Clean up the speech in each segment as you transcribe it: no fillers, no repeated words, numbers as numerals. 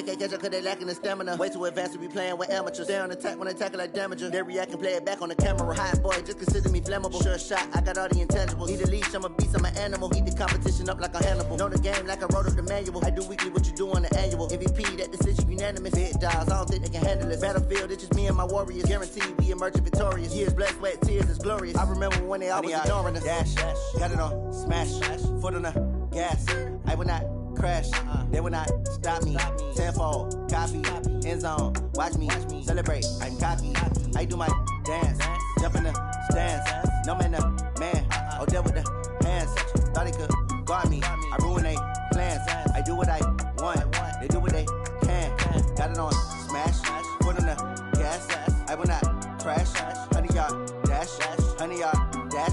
They can't catch up cause they lacking the stamina. Way too advanced to be playing with amateurs. Stay on attack when they tackle like damager. They react and play it back on the camera. Hot boy, just consider me flammable. Sure shot, I got all the intangibles. Need a leash, I'm a beast, I'm an animal. Heat the competition up like a Hannibal. Know the game like I wrote up the manual. I do weekly what you do on the annual. MVP, that decision unanimous. Big dogs, I don't think they can handle it. Battlefield, it's just me and my warriors. Guaranteed we emerging victorious. Years, blood, sweat, tears, it's glorious. I remember when they always ignoring us. Dash, got it on, smash, foot on the gas. I will not crash, they will not stop me. Tenfold, copy, end zone, watch me celebrate. I'm cocky, I do my dance, jump in the stands. No man, man, oh deal with the hands. Thought he could guard me, I ruin they plans. I do what I want, they do what they can. Got it on, smash, foot on the gas. I will not crash, 100-yard dash, 100-yard dash,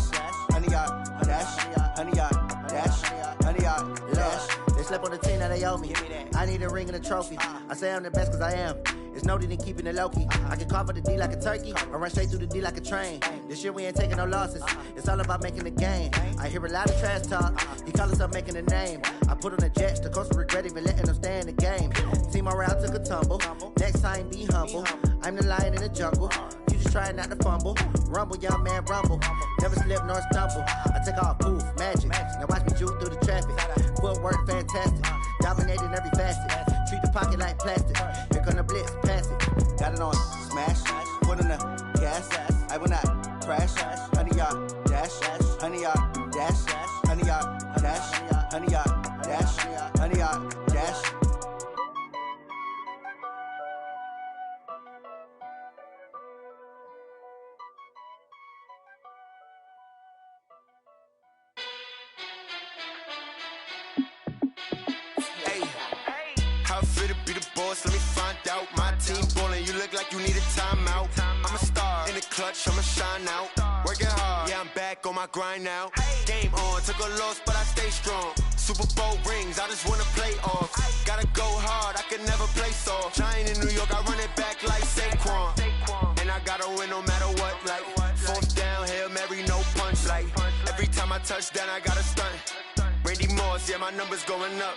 100-yard dash, 100-yard dash, 100-yard dash. They slept on the team, now they owe me. I need a ring and a trophy. I say I'm the best cause I am. It's noted in keeping it low-key. I can carve for the D like a turkey, or run straight through the D like a train. This year we ain't taking no losses. It's all about making the game. I hear a lot of trash talk. He call himself making a name. I put on the Jets, the coach will regret even letting them stay in the game. Team around took a tumble. Next time be humble. I'm the lion in the jungle. You just trying not to fumble. Rumble, young man, rumble. Never slip nor stumble. I take off, poof, magic. Now watch me juke through the traffic. Footwork fantastic. Dominating every facet. Treat the pocket like plastic. Here come the blitz, pass it. Got it on, smash. Foot on the gas. I will not crash. 100-yard dash. 100-yard dash. 100-yard dash. 100-yard dash. 100-yard dash. Let me find out. My team ballin', you look like you need a timeout. I'm a star in the clutch, I'ma shine out. Working hard, yeah, I'm back on my grind now. Game on, took a loss, but I stay strong. Super Bowl rings, I just wanna play off. Gotta go hard, I can never play soft. Giant in New York, I run it back like Saquon. And I gotta win no matter what, like fourth down, Hail Mary, no punch. Like every time I touch down, I gotta stunt. Randy Moss, yeah, my numbers going up.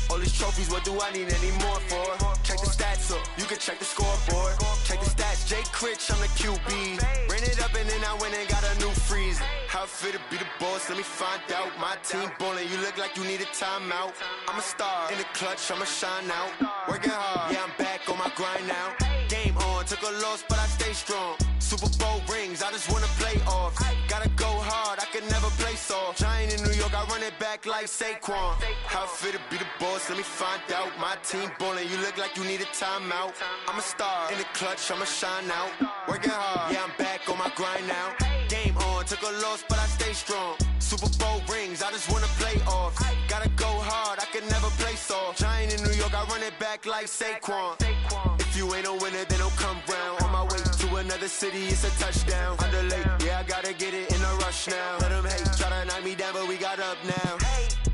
All these trophies, what do I need any more for? Check the stats up, you can check the scoreboard. Check the stats, Jay Critch, I'm the QB. Ran it up and then I went and got a new freeze. How it feel to be the boss, let me find out. My team ballin', you look like you need a timeout. I'm a star in the clutch, I'ma shine out. Working hard, yeah, I'm back on my grind now. Game on, took a loss, but I stay strong. Super Bowl rings, I just wanna play off. Gotta go hard, I can never play soft. Giant in New York, I run it back like Saquon. How it feel to be the boss, let me find out. My team ballin', you look like you need a timeout. I'm a star in the clutch, I'ma shine out. Working hard, yeah, I'm back on my grind now. Game on, took a loss, but I stay strong. Super Bowl rings, I just wanna play off. Gotta go hard, I can never play soft. Giant in New York, I run it back like Saquon. If you ain't a winner, then don't come round. On my way to another city, it's a touchdown. Underlay, yeah, I gotta get it in a rush now. Let them hate, try to knock me down, but we got up now.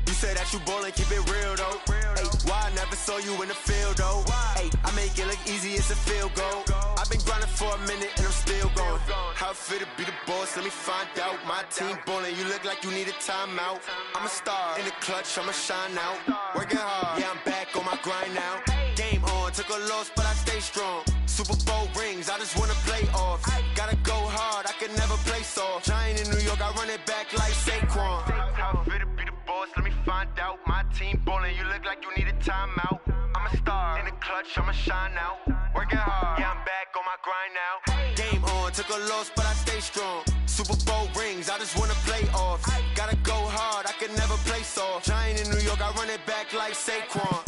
You say that you ballin', keep it real though. Hey, why I never saw you in the field though? Hey, I make it look easy, it's a field goal. I've been grinding for a minute and I'm still going. How it feel to be the boss, let me find out. My team ballin', you look like you need a timeout. I'm a star in the clutch, I'ma shine out. Working hard, yeah, I'm back on my grind now. Game on, took a loss, but I stay strong. Super Bowl rings, I just wanna play off. Gotta go hard, I can never play soft. Giant in New York, I run it back like Saquon. How it feel to be the boss, let me find out. My team ballin', you look like you need a timeout. I'm a star in the clutch, I'ma shine out. Working hard, yeah, I'm back on my grind now. Game on, took a loss, but I stay strong. Super Bowl rings, I just wanna play off. Gotta go hard, I can never play soft. Giant in New York, I run it back like Saquon.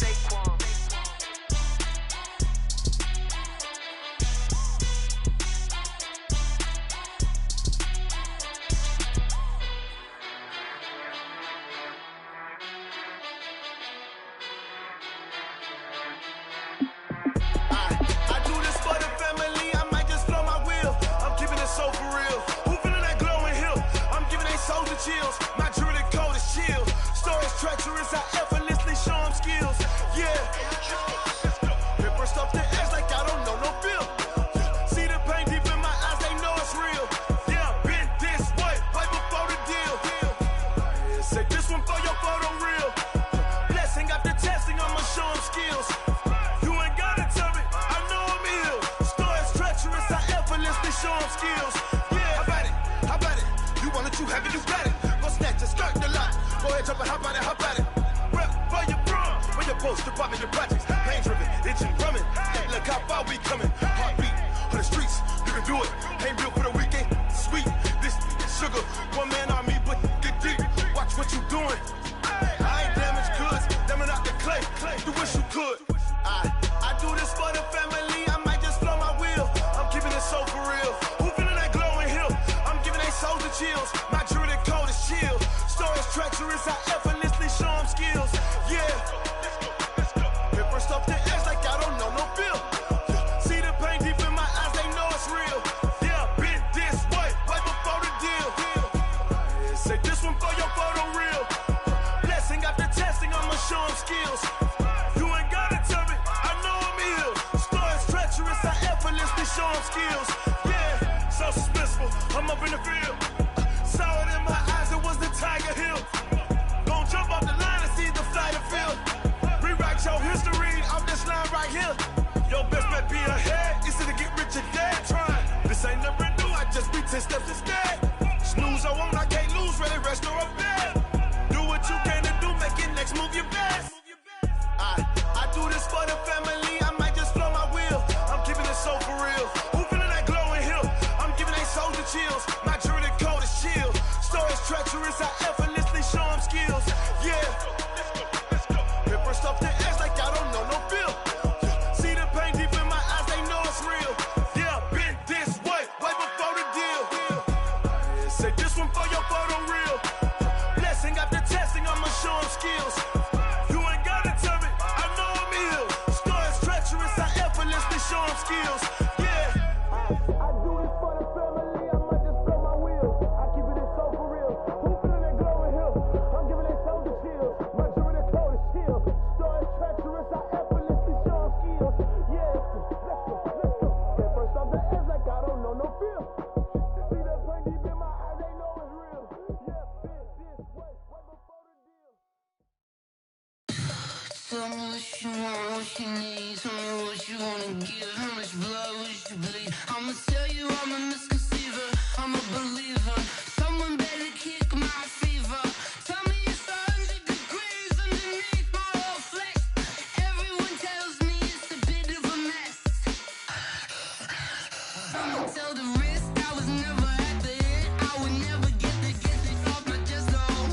Chills. My jewelry coat is chill. Stories treacherous, I effortlessly show them skills. Wedge up and hop out it. Rep for your bro. When your post, you poppin' your projects. Pain driven, itching, drumming. Hey, look how far we coming. Heartbeat for the streets, you can do it. Ain't built for the weekend. Sweet, this sugar. One man on me, but get deep. Watch what you doing. I ain't damaged goods, damn it out the clay. You wish you could. I do this for the family. I might just blow my wheel. I'm keeping it so for real. Who feeling that glowing hill? I'm giving they souls the chills. My jewelry code is chill. Stories treacherous, I effortlessly show them skills. Yeah. Paper stuff the edge like I don't know no feel. See the pain deep in my eyes, they know it's real. Yeah, been this way, right before the deal. Say this one for your photo real. Blessing after testing, I'ma show them skills. You ain't gotta tell me, I know I'm ill. Stories treacherous, I effortlessly show them skills. Yeah, so suspenseful, I'm up in the field. Saw it in my eyes, it was the Tiger Hill. Gon' jump off the line and see the flight of field. Rewrite your history off this line right here. Your best bet be ahead, easy to get rich or dead trying. This ain't never new, I just be 10 steps instead. Snooze I won't, I can't lose, ready, rest or a bed. Do what you can to do, make it next move your best. I do this for the family, I might just blow my wheel. I'm keeping it so for real. Who feeling that glowing hill? I'm giving they souls the chills. My jewelry code is chill. Stories treacherous, I effortlessly show them skills. Yeah. Paper stuff the edge like I don't know no feel. See the pain deep in my eyes, they know it's real. Yeah, been this way, way before the deal. Say this one for your photo real. Blessing after testing, I'ma show them skills. You ain't gotta tell me, I know I'm ill. Stories treacherous, I effortlessly show them skills. Yeah. I do this for the family, I might just blow my wheel. I keep it so for real. Who feeling that glowing hill? I'm giving they souls the chills. My jewelry code is chill. Stories treacherous, I effortlessly show them skills. Yeah, let's go. Get first off the edge like I don't know no feel. See the pain deep in my eyes, they know it's real. Yeah, been this way, way before the deal. Tell me what you want, what you need. Tell me what you wanna give. How much blood would you bleed? I'ma tell you I'm a misconceiver. I'm a believer. Someone better kick my fever. Tell me it's 100 degrees underneath my whole flesh. Everyone tells me it's a bit of a mess. I'ma tell the risk I was never at the end. I would never get this off my chest though.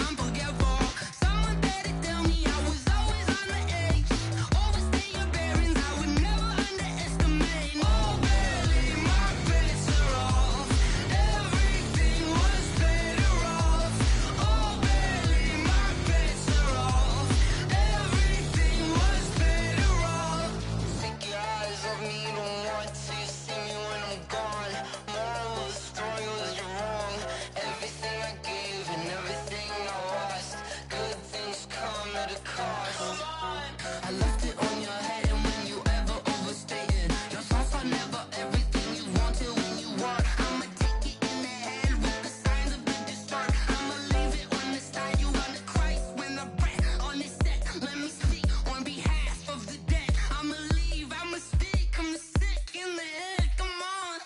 I'm forgetful. Someone better tell me I was always on the edge. Overstay your bearings, I would never underestimate. Oh, barely, my bets are off. Everything was better off. Oh, barely, my bets are off. Everything was better off. Take your eyes off me, don't want to see me when I'm gone. Moral of the story was you're wrong. Everything I gave and everything I lost. Good things come at a cost. I left it on your head, and when you ever overstated your thoughts are never everything you wanted when you want. I'ma take it in the head with the signs of the distort. I'ma leave it on the side. You on the Christ when the breath on this set. Let me speak on behalf of the dead. I'ma leave, I'ma speak. I'm the sick in the head. Come on,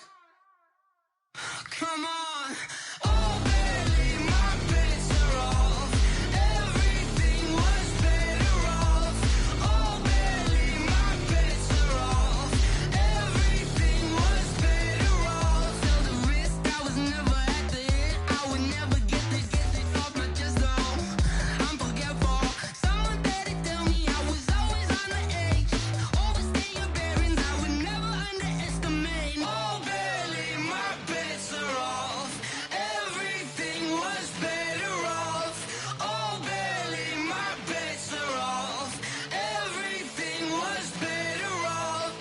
come on. Oh, barely, my bets are off. Everything was better off. Oh, barely, my bets are off. Everything was better off. Tell the risk I was never at the end. I would never get this off my chest though. I'm forgetful. Someone better tell me I was always on the edge. Overstay your bearings, I would never underestimate. Oh, barely, my bets are off. Everything was better off. Oh, barely, my bets are off. Everything was better off.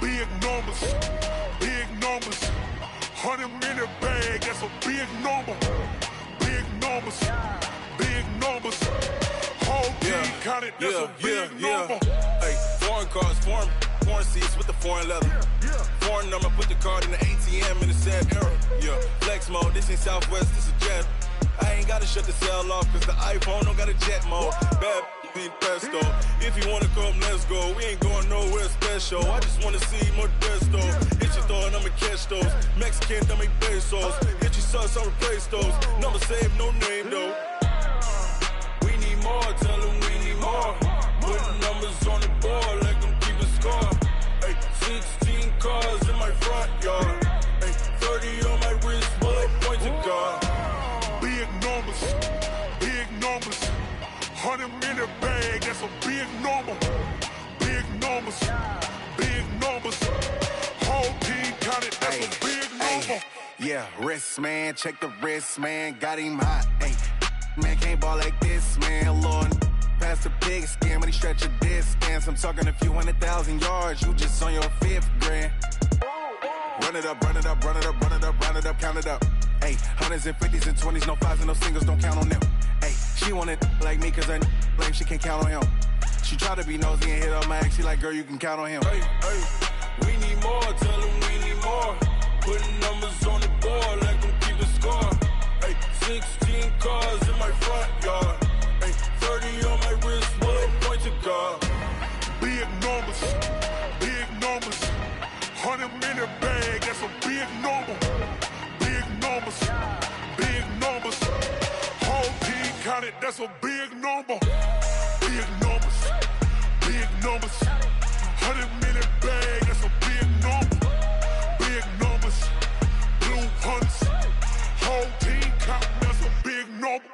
Big numbers, big numbers. 100-minute bag, that's a big number. Big numbers, big numbers. Whole team counted, that's a big number. Hey, foreign cars, foreign seats with the foreign leather. Foreign number, put the card in the ATM in the sad era. Yeah, flex mode, this ain't Southwest, this is jet. I ain't gotta shut the cell off, cause the iPhone don't got a jet mode. Bad ain't pesto. If you wanna come, let's go. We ain't going nowhere special. I just wanna see Modesto. Hit your throw and I'ma catch those. Mexican, dumb make pesos. Hit your sus, I'll replace those. Number save, no name though. We need more, tell them we need more. Putting numbers on the board, let them keep a score. Ay, 16 cars in my front yard. Ay, 30 on my wrist, bullet point to God. Big numbers, big numbers. 100 in the bag, that's a big number. Big numbers, big numbers. Whole team counted, that's a big number. Yeah, wrist man, check the wrist man, got him hot. Ay, man can't ball like this, man. Lord, past the pig skin, but he stretch a distance. I'm talking a few 100,000 yards, you just on your 5th grand. Run it up, run it up, run it up, run it up, run it up, count it up. Ay, 100s and 50s and 20s, no 5s and no singles, don't count on them. Ay, she want it like me, cause I like she can't count on him. She try to be nosy and hit up my ex, she like, girl, you can count on him. Hey, hey, we need more, tell them we need more. Putting numbers on the board, let them keep a score. Hey, 16 cars in my front yard. Hey, 30 on my wrist, bullet point to God. Big numbers, big numbers. 100 in the bag, that's a big number. Big numbers, big numbers. Whole team counted, that's a big number. Big numbers, big numbers. 100 in the bag, that's a big number. Big numbers, blue hunts. Whole team counting, that's a big number.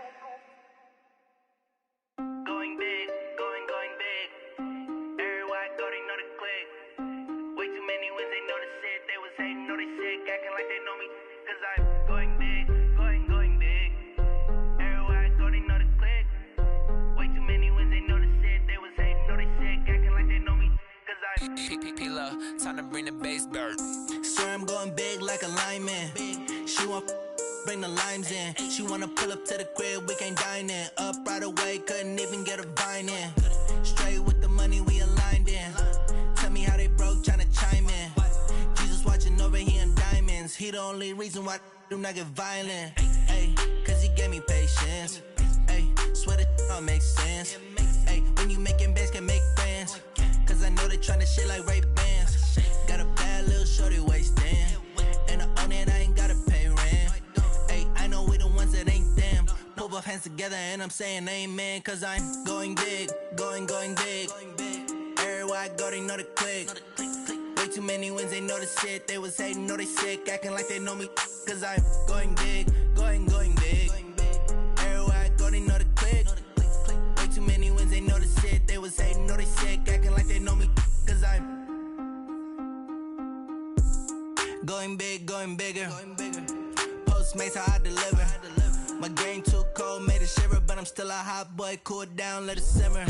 Going big, going big. Everywhere I go, they know the click. Way too many wins, they know the shit. They was hating, know they sick, acting like they know me. Cause I'm going big, going big. Everywhere I go, they know the click. Way too many wins, they know the shit. They was hating, know they sick, acting like they know me. Cause I'm P-P-P-Love, time to bring the bass bird. swear I'm going big like a lineman. She want bring the limes in. She wanna pull up to the crib, we can't dine in. Up right away, couldn't even get a vine in. Straight with the money we aligned in. Tell me how they broke, tryna chime in. Jesus watching over here in diamonds. He the only reason why do not get violent. Ay, cause he gave me patience. Ay, swear that all makes sense. Ay, when you making bands, can make friends. Cause I know they tryna shit like Ray-Bans. Got a bad little shorty wasting. And I own it, I ain't gotta pay rent. Ay, I know we the ones that ain't them. Pull both hands together and I'm saying amen. Cause I'm going big, going big. Everywhere I go, they know the click. Way too many wins, they know the shit. They was hating, know they sick, acting like they know me. Cause I'm going big, going big. Everywhere I go, they know the click. Way too many wins, they know the shit. They was hating, know they sick, acting like they know me. Cause I'm going big, going bigger. Postmates how I deliver. My game too cold, made it shiver, but I'm still a hot boy. Cool it down, let it simmer.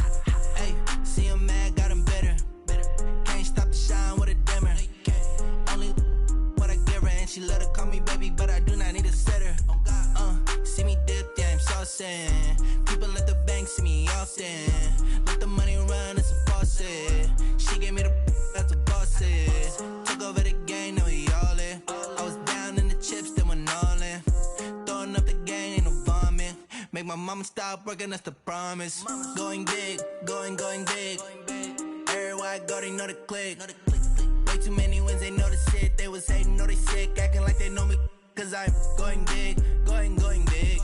Hey, see him mad, got him bitter. Can't stop the shine with a dimmer. Only what I give her, and she let her call me baby, but I do not need a sitter. See me dip, yeah, I'm saucing. People at the bank see me often. Let the money run, it's a faucet. She gave me the that's a boss it. Took over the game, now we all in. I was down in the chips, then went all in. Throwing up the game, ain't no vomit. Make my mama stop working, that's the promise. Going big, going big. Everywhere I go, they know the click. Way too many wins, they know the shit. They was hating, know they sick, acting like they know me. Cause I'm going big, going big.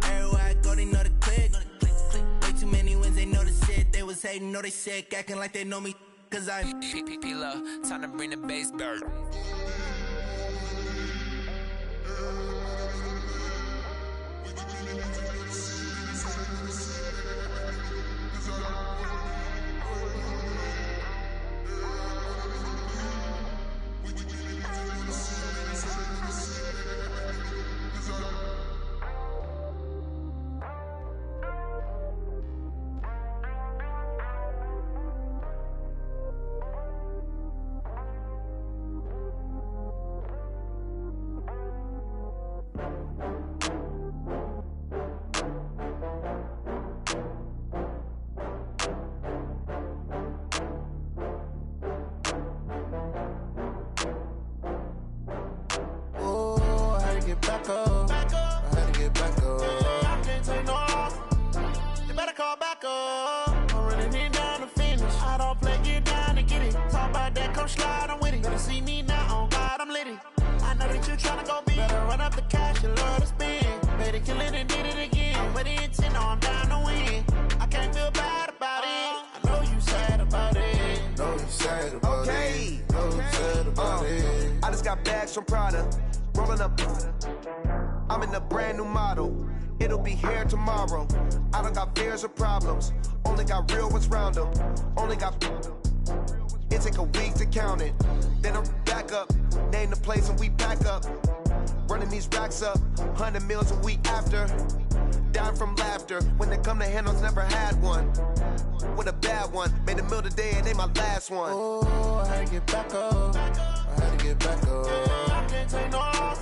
Everywhere I go, they know the click. Way too many wins, they know the shit. They was hating, know they sick, acting like they know me. Cause I'm P-P-P-Love, time to bring the bass bird. come slide, I'm with it. Better see me now, on God, I'm litty. I know that you tryna go big. Better run up the cash, you love to spend. Better kill it and did it again. I'm with the intent, no, I'm down to win. I can't feel bad about it. I know you sad about it. Know you sad about it. Know you sad about it. I just got bags from Prada, rolling up. I'm in a brand new model. It'll be here tomorrow. I don't got fears or problems. Only got real ones round them. Only got. It take a week to count it. Then I'm back up. Name the place and we pack up. Running these racks up. 100 meals a week after. Down from laughter. When they come to handles, never had one. With a bad one. Made a meal today and they my last one. Oh, I had to get back up. I had to get back up. I can't take no loss.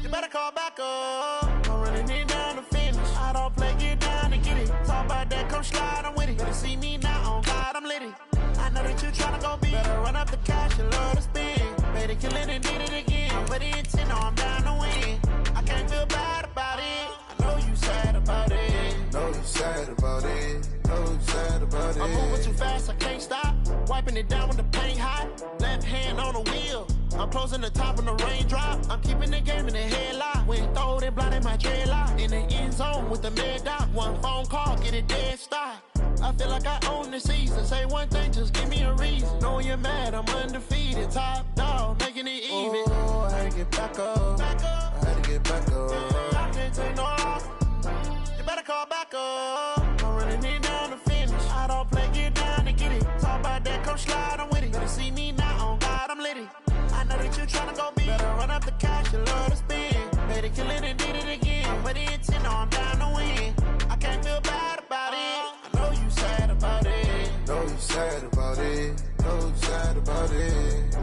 You better call back up. I'm running it down to finish. I don't play, get down and get it. Talk about that, come slide, I'm with it. Better see me now, on God, I'm litty. I know that you tryna go big. Better run up the cash, you love to spend. Better kill it and did it again. I'm with the intent, no, I'm down to win. I can't feel bad about it. I know you sad about it. Know you sad about it. Know you sad about it. I'm moving too fast, I can't stop. Wiping it down with the paint hot. Left hand on the wheel. I'm closing the top when the raindrop. I'm keeping the game in the headlock. When throw it blind in my dreadlock. In the end zone with the mad dot. One phone call, get it dead stop. I feel like I own the season. Say one thing, just give me a reason. Knowing you're mad, I'm undefeated. Top dog, making it even. Oh, I had to get back up. I had to get back up. I can't take no loss. You better call back up. I'm running it down to finish. I don't play, get down to get it. Talk about that, come slide, I'm with it. Better see me now, on God, I'm litty. I know that you tryna go big. Better run up the cash, you love to spend. Better kill it and did it again. I'm with the intent, no, I'm down to win. I can't feel bad about it. I know you sad about it. Know you sad about it. Know you sad about it.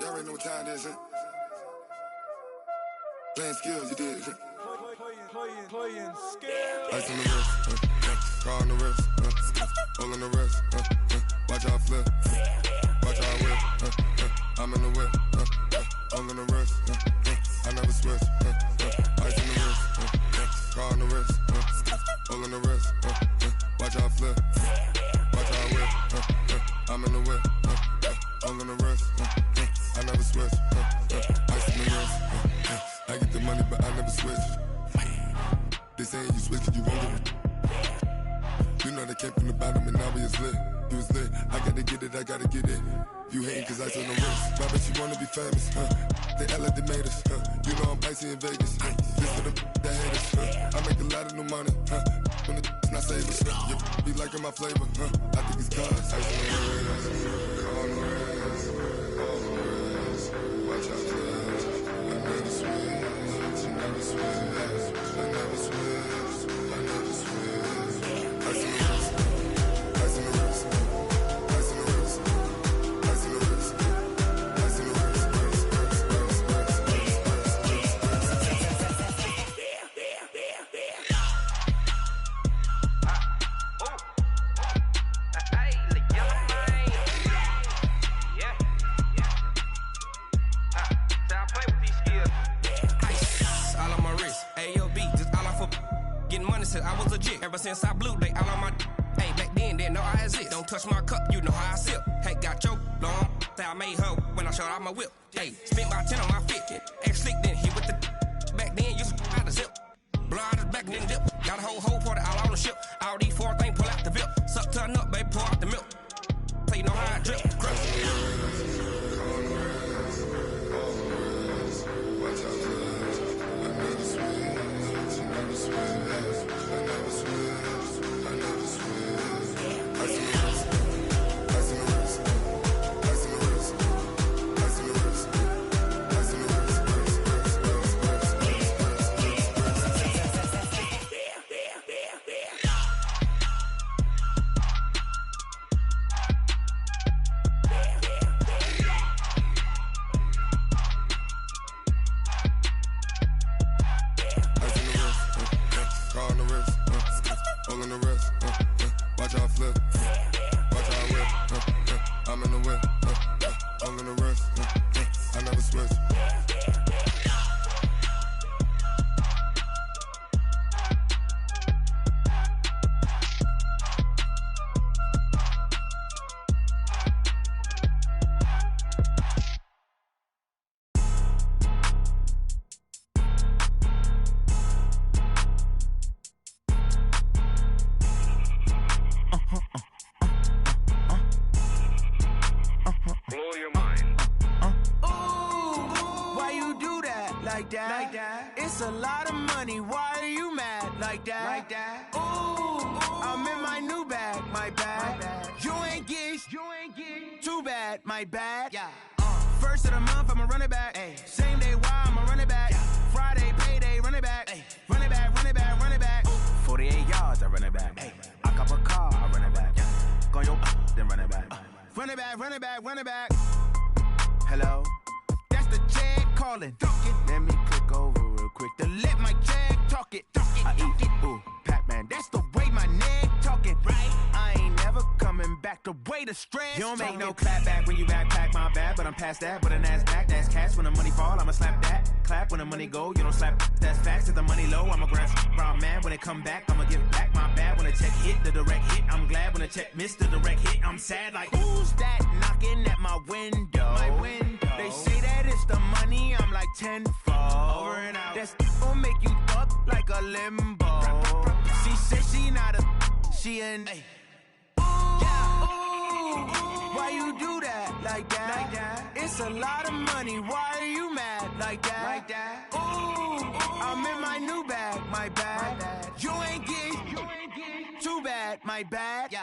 Y'all already know what time it is, huh? Playing skills, you did, huh? Playing skills. Ice on the wrist, car on the wrist, hole on the wrist, watch how I flip, watch how I whip, I'm in the whip, hole on the wrist, I never switch, ice on the wrist, car on the wrist, hole on the wrist, watch how I flip, watch how I whip, I'm in the whip, hole on the wrist, I never switch, ice on the wrist, I get the money but I never switch. They saying you switch 'cause you won't get it. You know they came from the bottom and now we is lit. You was lit, I gotta get it, I gotta get it. You hating 'cause ice on the wrist. Why bet you wanna be famous, They act like they made us, You know I'm icy in Vegas, This for the that hate us, I make a lot of new money, When the not savers, You be liking my flavor, I think it's cause ice on the wrist, on the wrist, on the wrist. Watch out, cuz I never switch, I never switch, I never switch, I never switch. Ice on the wrist, ice on the wrist, ice on the wrist, ice on the wrist, ice on the wrist, Since I was legit, ever since I blew, they all on my. Hey, back then, didn't know I had it. Don't touch my cup, you know how I sip. Hey, got your long. Say I made her when I showed out my whip. Hey, spent about 10 on my fit. Ex slick, then hit with the. Back then, used to out the zip. Blood is back, then dip. Got a whole party all on the ship. All these 4 things pull out the VIP. Suck, turn up, baby, pour out the milk. So you know how I drip. Crush. like that. It's a lot of money, why are you mad like that? Ooh, I'm in my new bag, my bad. You ain't get too bad, my bad. First of the month, I'ma run it back. Same day, why I'ma run it back. Friday, payday, run it back. Run it back, run it back, run it back. 48 yards, I run it back. I cop a car, I run it back. Go yo, then run it back. Run it back, run it back, run it back. Hello? That's the jag calling. Let me click over real quick to let my jag talk it. I eat it, ooh, Pac-Man. That's the way my neck talking. Right? I ain't never coming back the way the stress. You don't make no clap back when you backpack, my bad. But I'm past that with a NASDAQ. That's cash when the money fall, I'ma slap that. Clap when the money go, you don't slap. That's facts. If the money low, I'ma grab brown man. When it come back, I'ma give back my bad. When the check hit, the direct hit. I'm glad when the check missed the direct hit. I'm sad like, who's that knocking at my window? My window. They say that it's the money, I'm like tenfold. Over and out. That's gon' make you up like a limbo. She said she not a, she an. Why you do that like that? It's a lot of money, why are you mad like that? Ooh, I'm in my new bag, my bad. You ain't get too bad, my bad.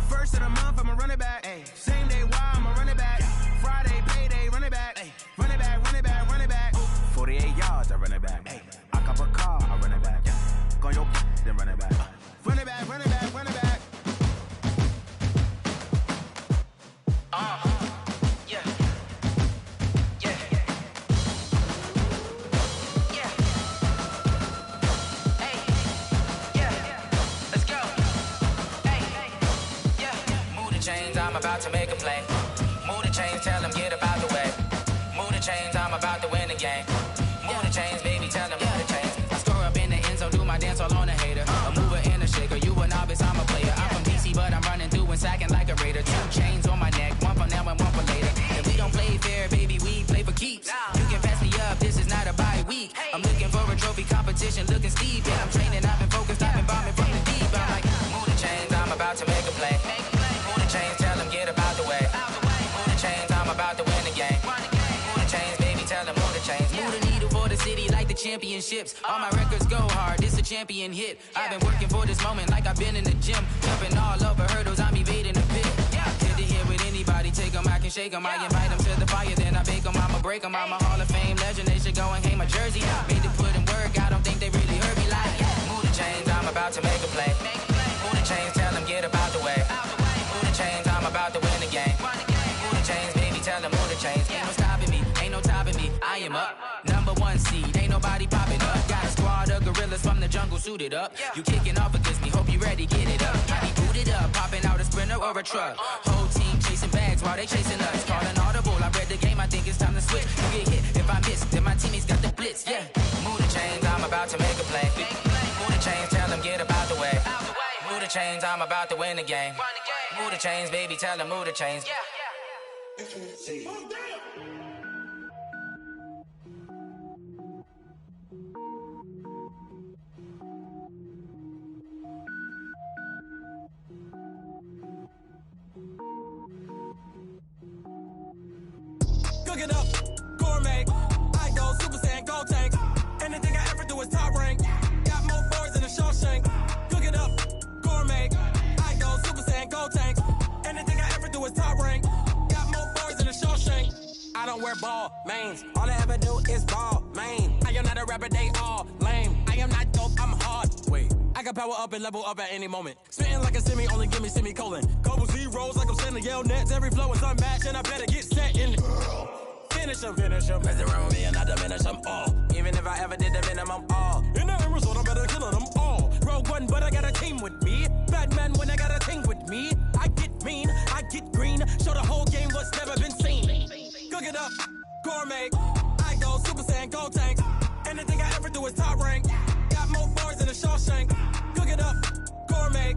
First of the month, I'ma run it back. Same day, why I'ma run it back. Friday, payday, run it back. Run it back, run it back, run it back. 48 yards, I run it back. I cop a car, I run it back. Go yo, then run it back. Run it back, run it back, run it back. Yeah. Hey, yeah. Let's go. Hey, yeah. Move the chains, I'm about to make a play. Move the chains, tell them get about the way. Move the chains, I'm about to win the game. Move the chains, baby, tell them move the chains. I score up in the end zone, do my dance all on a hater. A mover and a shaker, you a novice, I'm a player. I'm from DC, but I'm running through and sacking like a raider. 2 chains on my neck, one for now and one for later. And we don't play fair, baby, we play for keeps. You can pass me up, this is not a bye week. I'm looking for a trophy competition, looking steep. Yeah, I'm training, I've been focused, I've been bombing from the deep. I'm like, move the chains, I'm about to make a play. Move the chains, tell them get about the way. Move the chains, I'm about to win the game. Move the chains, baby, tell them move the chains. Move the needle for the city like the championships. All my records go hard, this a champion hit. I've been working for this moment like I've been in the gym. Jumping all over hurdles, I'm evading the pit. Good to hear with anybody, take them, I can shake them. I invite them to the fire, then I bake them, I'ma break them. I'm a Hall of Fame legend, they should go and hang my jersey. Made to put in work, I don't think they really heard me like, move the chains, I'm about to make a play. Move the chains, tell them get about the way. Move the chains, I'm about to win the game. Move the chains, baby, tell them move the chains. Ain't no stopping me, ain't no topping me, I am up. Number 1 seed, ain't nobody popping up. Got a squad of gorillas from the jungle suited up. You kicking off against me, hope you ready, get it up. I be booted up, popping out a Sprinter or a truck. Whole team chasing bags while they chasing us. Calling audible, I read the game, I think it's time to switch. You get hit, if I miss, then my teammates got the blitz, yeah. Move the chains, I'm about to make a play. Move the chains, tell them get about the way. Move the chains, I'm about to win the game. Move the chains, baby, tell them move the chains. Cook it up, gourmet. I go Super Saiyan, gold tank. Anything I ever do is top rank. Got more boards than a Shawshank. Cook it up, gourmet. I go Super Saiyan, gold tank. Anything I ever do is top rank. Got more boards than a Shawshank. I don't wear ball mains. All I ever do is ball main. I am not a rapper, they all lame. I am not dope, I'm hard. Wait, I can power up and level up at any moment. Spitting like a semi, only give me semicolon. Couple zeros like I'm sending yell nets. Every flow is unmatched and I better get set in. Finish them. Mess around with me and I diminish them all. Even if I ever did the minimum all. In the end result, I'm better killing them all. Rogue One, but I got a team with me. Batman when I got a team with me. I get mean, I get green. Show the whole game what's never been seen. Cook it up, gourmet. I go Super Saiyan, gold tank. Anything I ever do is top rank. Got more bars than a Shawshank. Cook it up, gourmet.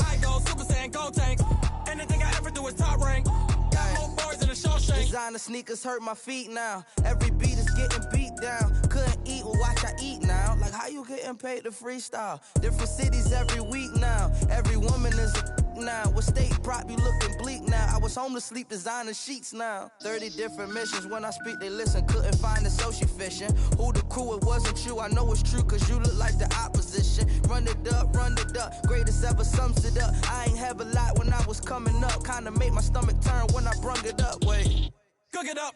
I go Super Saiyan, gold tank. Anything I ever do is top rank. Got more bars than a Shawshank. Designer sneakers hurt my feet now. Every beat is getting beat down. Couldn't eat, well watch I eat now. Like how you getting paid to freestyle? Different cities every week now. Every woman is a now. With state prop, you looking bleak now. I was home to sleep, designer sheets now. 30 different missions, when I speak they listen. Couldn't find it, so she fishing. Who the crew, it wasn't you, I know it's true, cause you look like the opposition. Run it up, greatest ever sums it up. I ain't have a lot when I was coming up, kinda made my stomach turn when I brung it up. Wait, cook it up,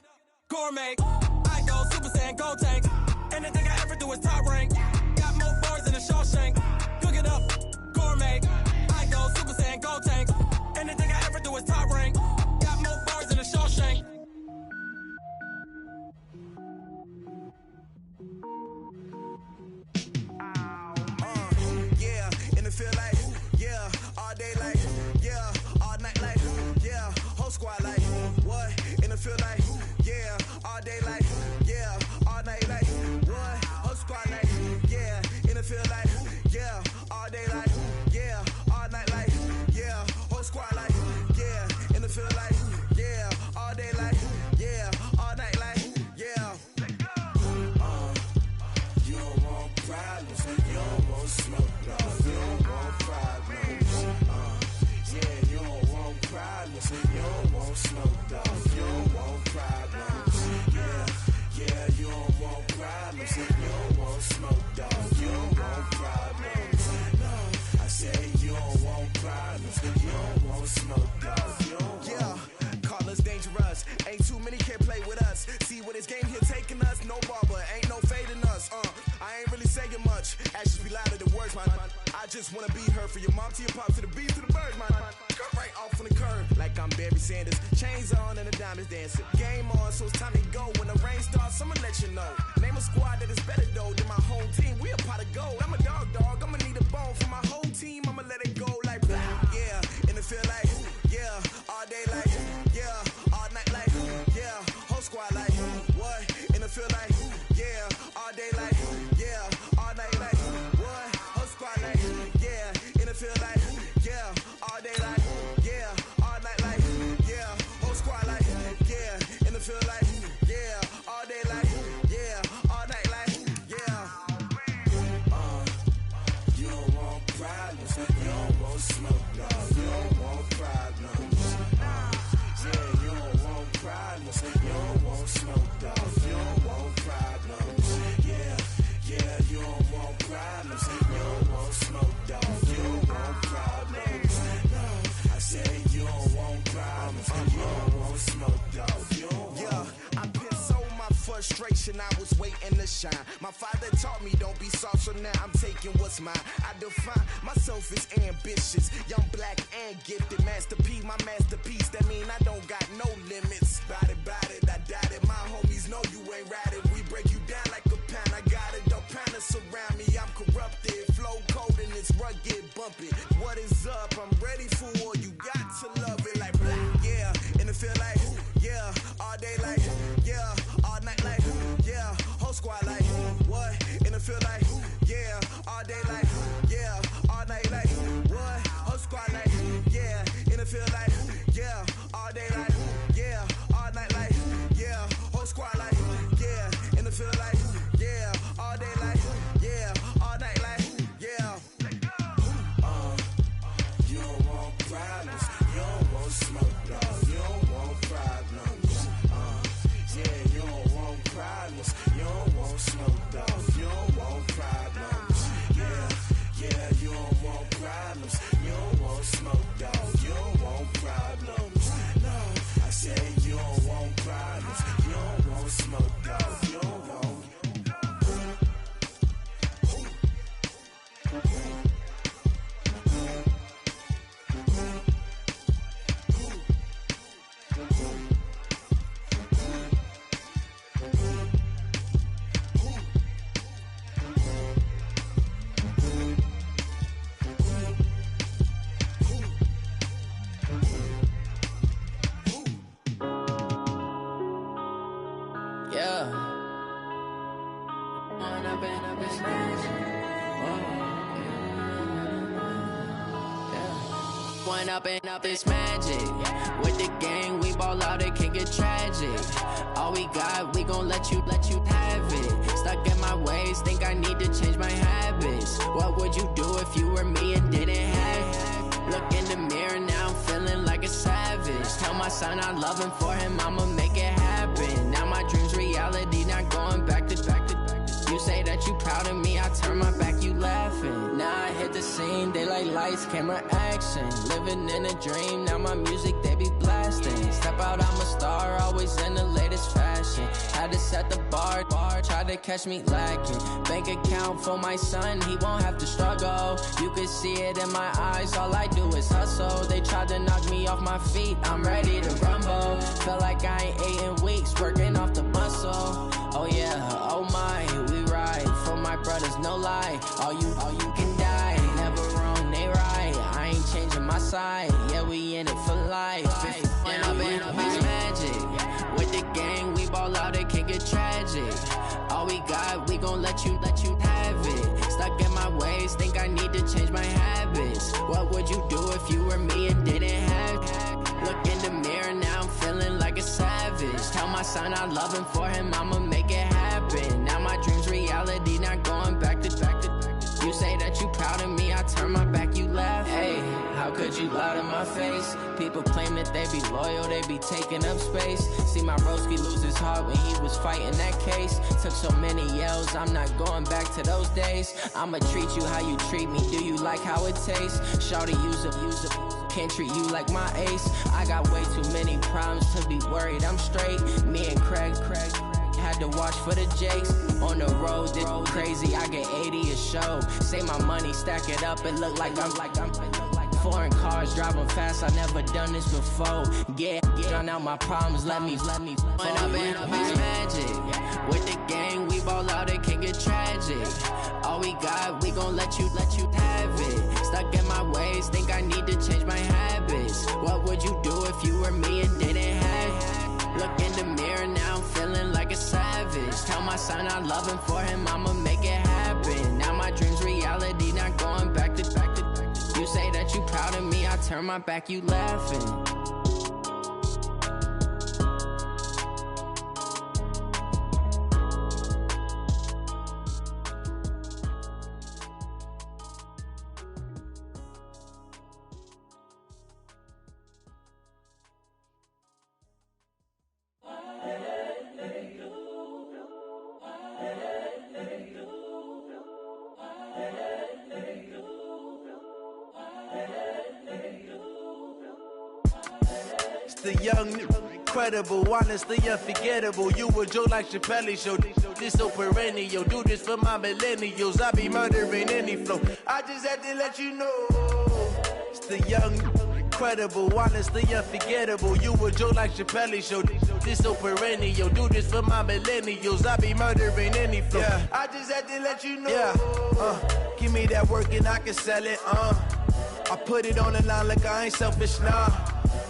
gourmet. I go Super Saiyan, Gold Tank. Anything I ever do is top rank. Got more bars than a Shawshank. Cook it up, gourmet. I go Super Saiyan, Gold Tank. Anything I ever do is top rank. Got more bars than a Shawshank. Yeah, and it feel like, yeah, all day like, yeah, all night like, yeah, whole squad like, what? And it feel like, yeah, all day like, yeah, all night like, what? Whole squad like, yeah, and it feel like, yeah, all day like, yeah, all night like, yeah, whole squad like, yeah, and it feel like, yeah, all day like, yeah, all night like, yeah. You don't want problems, you don't want smoke, no, you don't want problems. Yeah, you don't want problems, you don't want smoke, dog, you don't want problems. Yeah, you don't want problems, you don't want smoke, dog, you don't want problems. No, I say you don't want problems, you don't want smoke, dog, you don't want. Yeah, call us dangerous, ain't too many can play with us. See what this game here taking us, no barber, ain't no fading us. I ain't really saying much, actions be louder than words, man. I just wanna be heard, for your mom to your pop, to the beat, to the bird, man. Cut right off on the curb, like I'm Barry Sanders. Chains on and the diamonds dancing. Game on, so it's time to go. When the rain starts, I'ma let you know. Name a squad that is better though than my home team. We a pot of gold. I'm a dog, I'ma need a bone for my whole team. I'ma let it go like blah. Yeah, and it feel like, yeah, all day like, yeah, all night like, yeah, whole squad like, what? And it feel like, yeah, all day like, yeah, all night like, what? Whole squad like, yeah, and it feel like, yeah, all day like, yeah, all night like, yeah, whole squad like, yeah, and it feel like, yeah, all day like, yeah, all night like, yeah. You don't want problems, you don't want smoke, dog, you don't want problems. Yeah, you don't want problems, you don't want smoke, dog, you don't want problems. Yeah, you don't want problems, you don't want smoke, dog, you don't want problems. No, I say you don't want problems, you don't want smoke, dog, you don't want. Yeah, I pissed so my frustration, I was waiting to shine. My father taught me don't be soft, so now I'm taking what's mine. I define myself as ambitious, young, black, and gifted. Masterpiece, my masterpiece, that mean I don't got no limits. Bout it, I doubt it. My homies know you ain't ratted. We break you down like a pound. I got it, don't pound to surround me. I'm corrupted, flow cold and it's rugged, bumpy. What is up? I'm ready for war. You got to love it like blah. Yeah, and it feel like, yeah, all day like, yeah, all night like, yeah, whole squad like, what? And it feel like, yeah, all day like, yeah, all night like, what? Whole squad like, yeah, and it feel like, yeah, all day like, yeah, all night like, yeah, whole squad like, yeah, and it feel like, yeah, all day like, yeah, all night like, yeah. You don't want problems, you don't want smoke, dog, you don't want problems. Yeah, you don't want problems, you don't want smoke, dog, you don't want problems. Yeah, you don't want problems, you don't want smoke, dog, you don't want problems. No, I say you don't want problems, you don't want smoke, dog, you don't want. Up this magic. With the gang, we ball out, it can get tragic. All we got, we gon' let you have it. Stuck in my ways, think I need to change my habits. What would you do if you were me and didn't have it? Look in the mirror, now I'm feeling like a savage. savage. Tell my son I love him, for him I'ma make it happen. Now my dreams reality, not going back to. You say that you proud of me, I turn my back, you laughing. Now I hit the scene, they like lights, camera, action. Living in a dream, now my music, they be blasting. Step out, I'm a star, always in the latest fashion. Had to set the bar, try to catch me lacking. Bank account for my son, he won't have to struggle. You can see it in my eyes, all I do is hustle. They tried to knock me off my feet, I'm ready to rumble. Felt like I ain't ate in weeks, working off the muscle. Oh yeah, oh my, we ride for my brothers, no lie. All you can die, never wrong, they right. I ain't changing my side, yeah, we in it for life. When I've been magic, with the gang, we ball out, it can get tragic. All we got, we gon' let you have it. Stuck in my ways, think I need to change my habits. What would you do if you were me and didn't have it? Look in the mirror, now I'm feeling like a savage. Tell my son I love him, for him I'ma make it happen. Now my dreams reality, not going back to. You say that you proud of me, I turn my back, you laugh. Hey, how could you lie to my face? People claim that they be loyal, they be taking up space. See my broski lose his heart when he was fighting that case. Took so many yells, I'm not going back to those days. I'ma treat you how you treat me, do you like how it tastes? Shawty, use it. Can't treat you like my ace. I got way too many problems to be worried, I'm straight. Me and Craig had to watch for the Jakes. On the road, this crazy, I get 80 a show. Say my money, stack it up, it look like I'm foreign cars, driving fast, I never done this before. Get drown out my problems, let me When I've been magic, with the gang, we ball out, it can get tragic. All we got, we gon' let you have it. Stuck in my ways, think I need to change my habits. What would you do if you were me and didn't have it? Look in the mirror, now I'm feeling like a savage. Tell my son I love him, for him I'ma make it happen. Now my dreams reality, not going back to. You say that you proud of me, I turn my back, you laughing. The young, incredible, honestly unforgettable. You a Joe like Chappelle show. This so perennial. Do this for my millennials. I be murdering any flow. I just had to let you know. It's the young, incredible, honestly unforgettable. You a Joe like Chappelle show. This so perennial. Do this for my millennials. I be murdering any flow. Yeah. I just had to let you know. Yeah. Give me that work and I can sell it. I put it on the line like I ain't selfish, nah.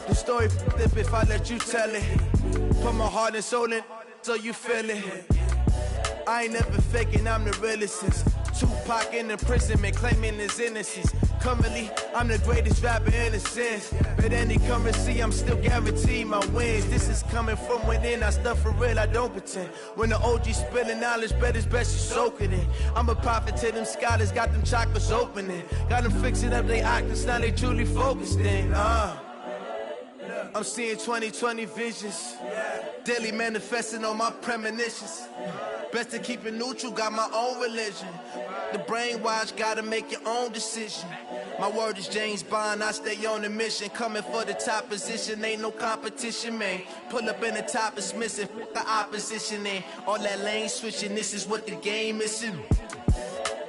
The story flip if I let you tell it. Put my heart and soul in so you feel it. I ain't never faking, I'm the realest since Tupac in imprisonment, claiming his innocence. Currently, I'm the greatest rapper in a sense. But any currency, I'm still guaranteed my wins. This is coming from within, I stuff for real, I don't pretend. When the OG spilling knowledge, bet it's best you soak it in. I'm a prophet to them scholars, got them chakras opening. Got them fixing up they octaves, now they truly focused in. I'm seeing 2020 visions, daily manifesting on my premonitions. Best to keep it neutral, got my own religion. The brainwash, gotta make your own decision. My word is James Bond, I stay on the mission. Coming for the top position, ain't no competition, man. Pull up in the top, it's missing, the opposition in. All that lane switching, this is what the game is.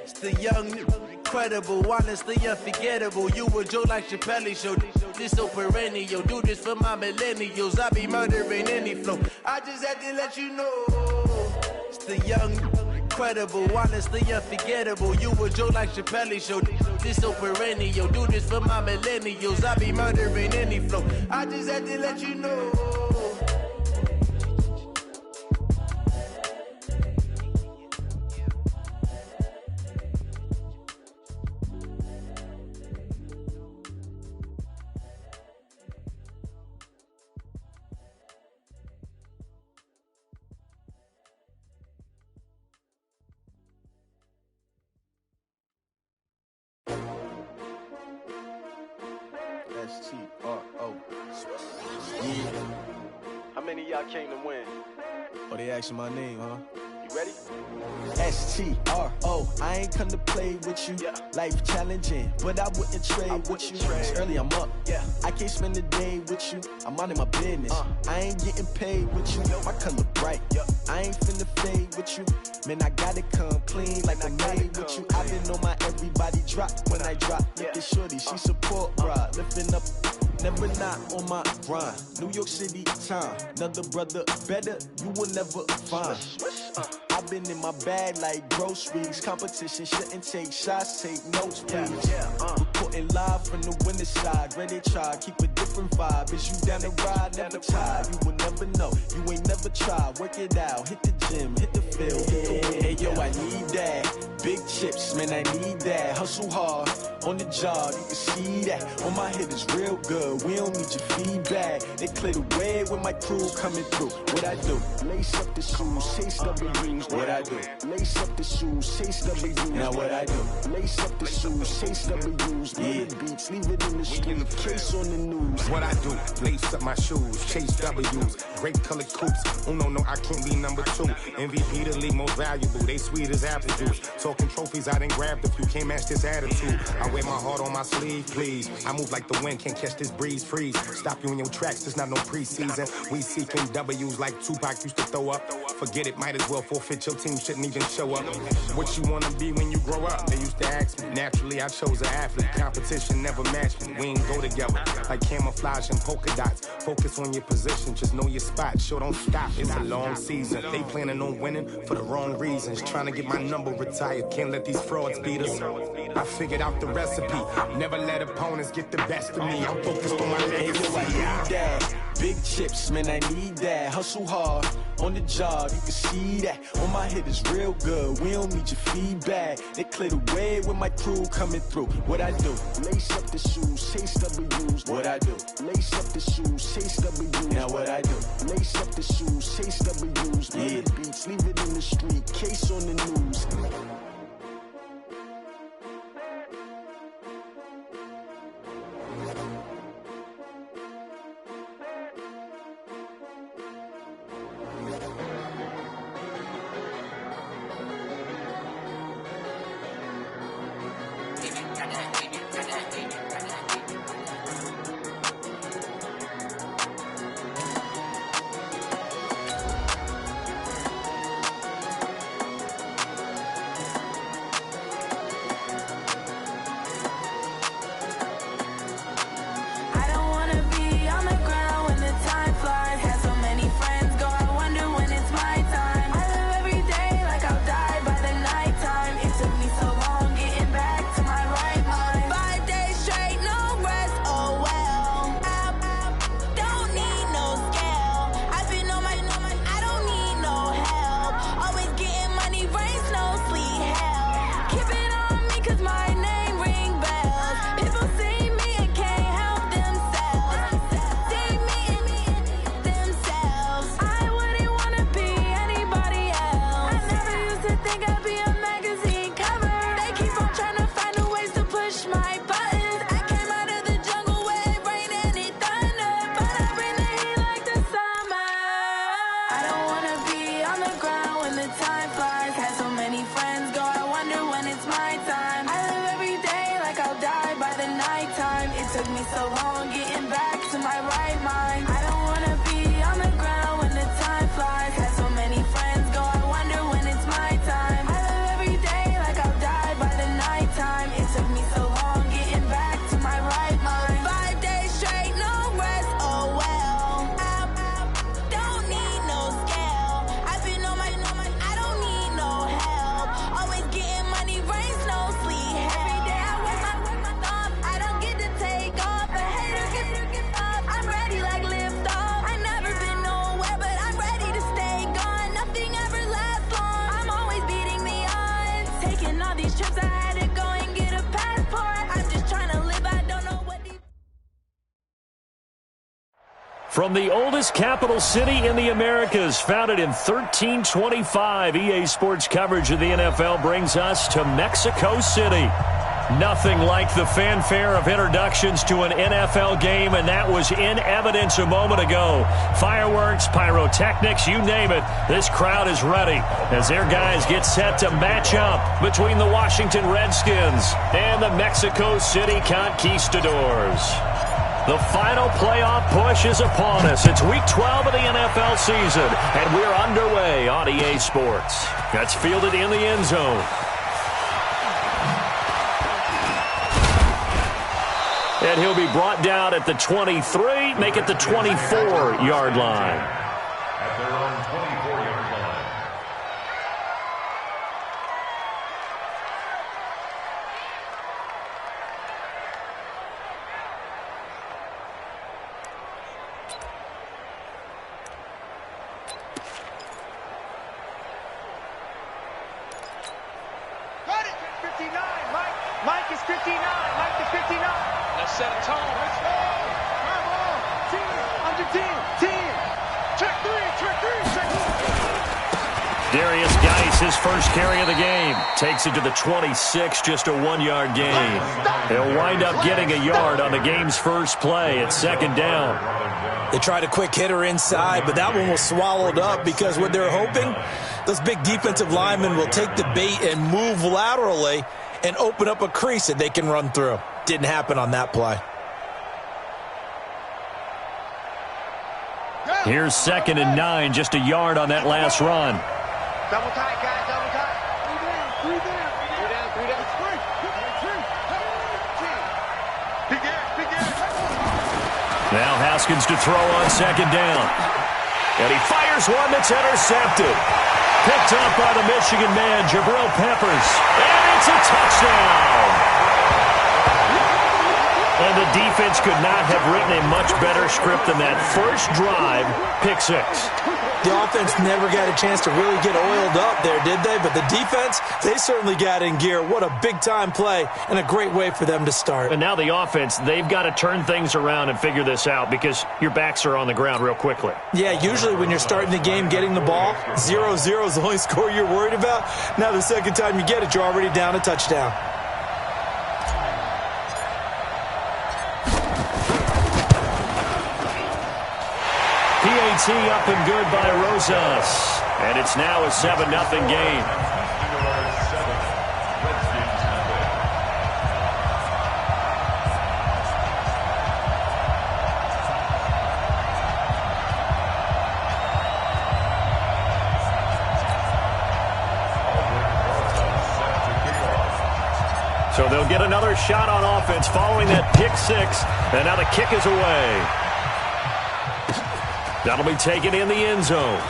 It's the young, incredible, honestly unforgettable. You a Joe like Chappelle show. This so perennial. Do this for my millennials. I be murdering any flow. I just had to let you know. It's the young, incredible, honestly unforgettable. You a Joe like Chappelle show. This so perennial. Do this for my millennials. I be murdering any flow. I just had to let you know. STRO. Yeah. How many of y'all came to win? Oh, they asking my name, huh? You ready? STRO, I ain't come to play with you. Yeah. Life challenging, but I wouldn't trade with you. It's early, I'm up. Yeah. I can't spend the day with you. I'm minding my business. I ain't getting paid with you. My color bright. I ain't finna fade with you. Man, I gotta come clean like I made with you. I've been on my everybody drop when I drop. Look at shorty, she support rod. Lifting up, never not on my grind. New York City time, another brother better, you will never find. I've been in my bag like groceries. Competition shouldn't take shots, take notes, please. Reporting live from the winter side. Ready to try, keep a different vibe. Is you down the ride, never tired. You will never know, you ain't never tried. Work it out, hit the gym, hit the field. Hey yo, I need that. Big chips, man, I need that. Hustle hard, on the job, you can see that. On my head is real good, we don't need your feedback. They clear the way with my crew coming through. What I do? Lace up the shoes, chase W's. What I do? Lace up the shoes, chase W's. Now what I do? Lace up the shoes, chase W's. Yeah. Beats, leave it in the street, case on the news. What I do? Lace up my shoes, chase W's. Grape colored coops. Uno, no, I can't be number 2. MVP the league most valuable. They sweet as apple juice. Talking trophies, I didn't grab the few. Can't match this attitude. I wear my heart on my sleeve, please. I move like the wind, can't catch this breeze, freeze. Stop you in your tracks, there's not no preseason. We seeking W's like Tupac used to throw up. Forget it, might as well forfeit, your team shouldn't even show up. What you wanna be when you grow up? They used to ask me. Naturally, I chose an athlete. Competition never matched me. We ain't go together. Like camouflage and polka dots. Focus on your position, just know your spot. Sure, don't stop, it's a long season. They planning on winning for the wrong reasons. Trying to get my number retired, can't let these frauds beat us. I figured out the recipe. Never let opponents get the best of me. I'm focused on my legacy. I need that. Big chips, man, I need that. Hustle hard, on the job, you can see that. On my head is real good, we don't need your feedback. They clear the way with my crew coming through. What I do? Lace up the shoes, chase W's. What I do? Lace up the shoes, chase W's. Now what I do? Lace up the shoes, chase W's. Yeah. Beats, leave it in the street, case on the news. From the oldest capital city in the Americas, founded in 1325, EA Sports coverage of the NFL brings us to Mexico City. Nothing like the fanfare of introductions to an NFL game, and that was in evidence a moment ago. Fireworks, pyrotechnics, you name it. This crowd is ready as their guys get set to match up between the Washington Redskins and the Mexico City Conquistadors. The final playoff push is upon us. It's Week 12 of the NFL season, and we're underway on EA Sports. That's fielded in the end zone. And he'll be brought down at the 23, make it the 24-yard line. At their own 24-yard line. Got it! 59, Mike! Mike is 59! Mike is 59! Let's set a tone. Let's go! Come on! 10, under 10, 10! Check 3, check 3, check 3! Darius Geis, his first carry of the game, takes it to the 26, just a 1-yard gain. He'll wind up getting a yard on the game's first play. It's second down. They tried a quick hitter inside, but that one was swallowed up because what they're hoping, those big defensive linemen will take the bait and move laterally and open up a crease that they can run through. Didn't happen on that play. Here's 2nd and 9, just a yard on that last run. Double tight, guys, double tight. 3 down, 3 down. 3 down, 3 down. 3, 3. Big air, big air. Now Haskins to throw on second down. And he fires one that's intercepted. Picked up by the Michigan man, Jabril Peppers. And it's a touchdown. And the defense could not have written a much better script than that. First drive, pick 6. The offense never got a chance to really get oiled up there, did they? But the defense, they certainly got in gear. What a big-time play and a great way for them to start. And now the offense, they've got to turn things around and figure this out because your backs are on the ground real quickly. Yeah, usually when you're starting the game getting the ball, 0-0 is the only score you're worried about. Now the second time you get it, you're already down a touchdown. PAT up and good by Rosas. And it's now a 7-0 game. So they'll get another shot on offense following that pick 6. And now the kick is away. That'll be taken in the end zone.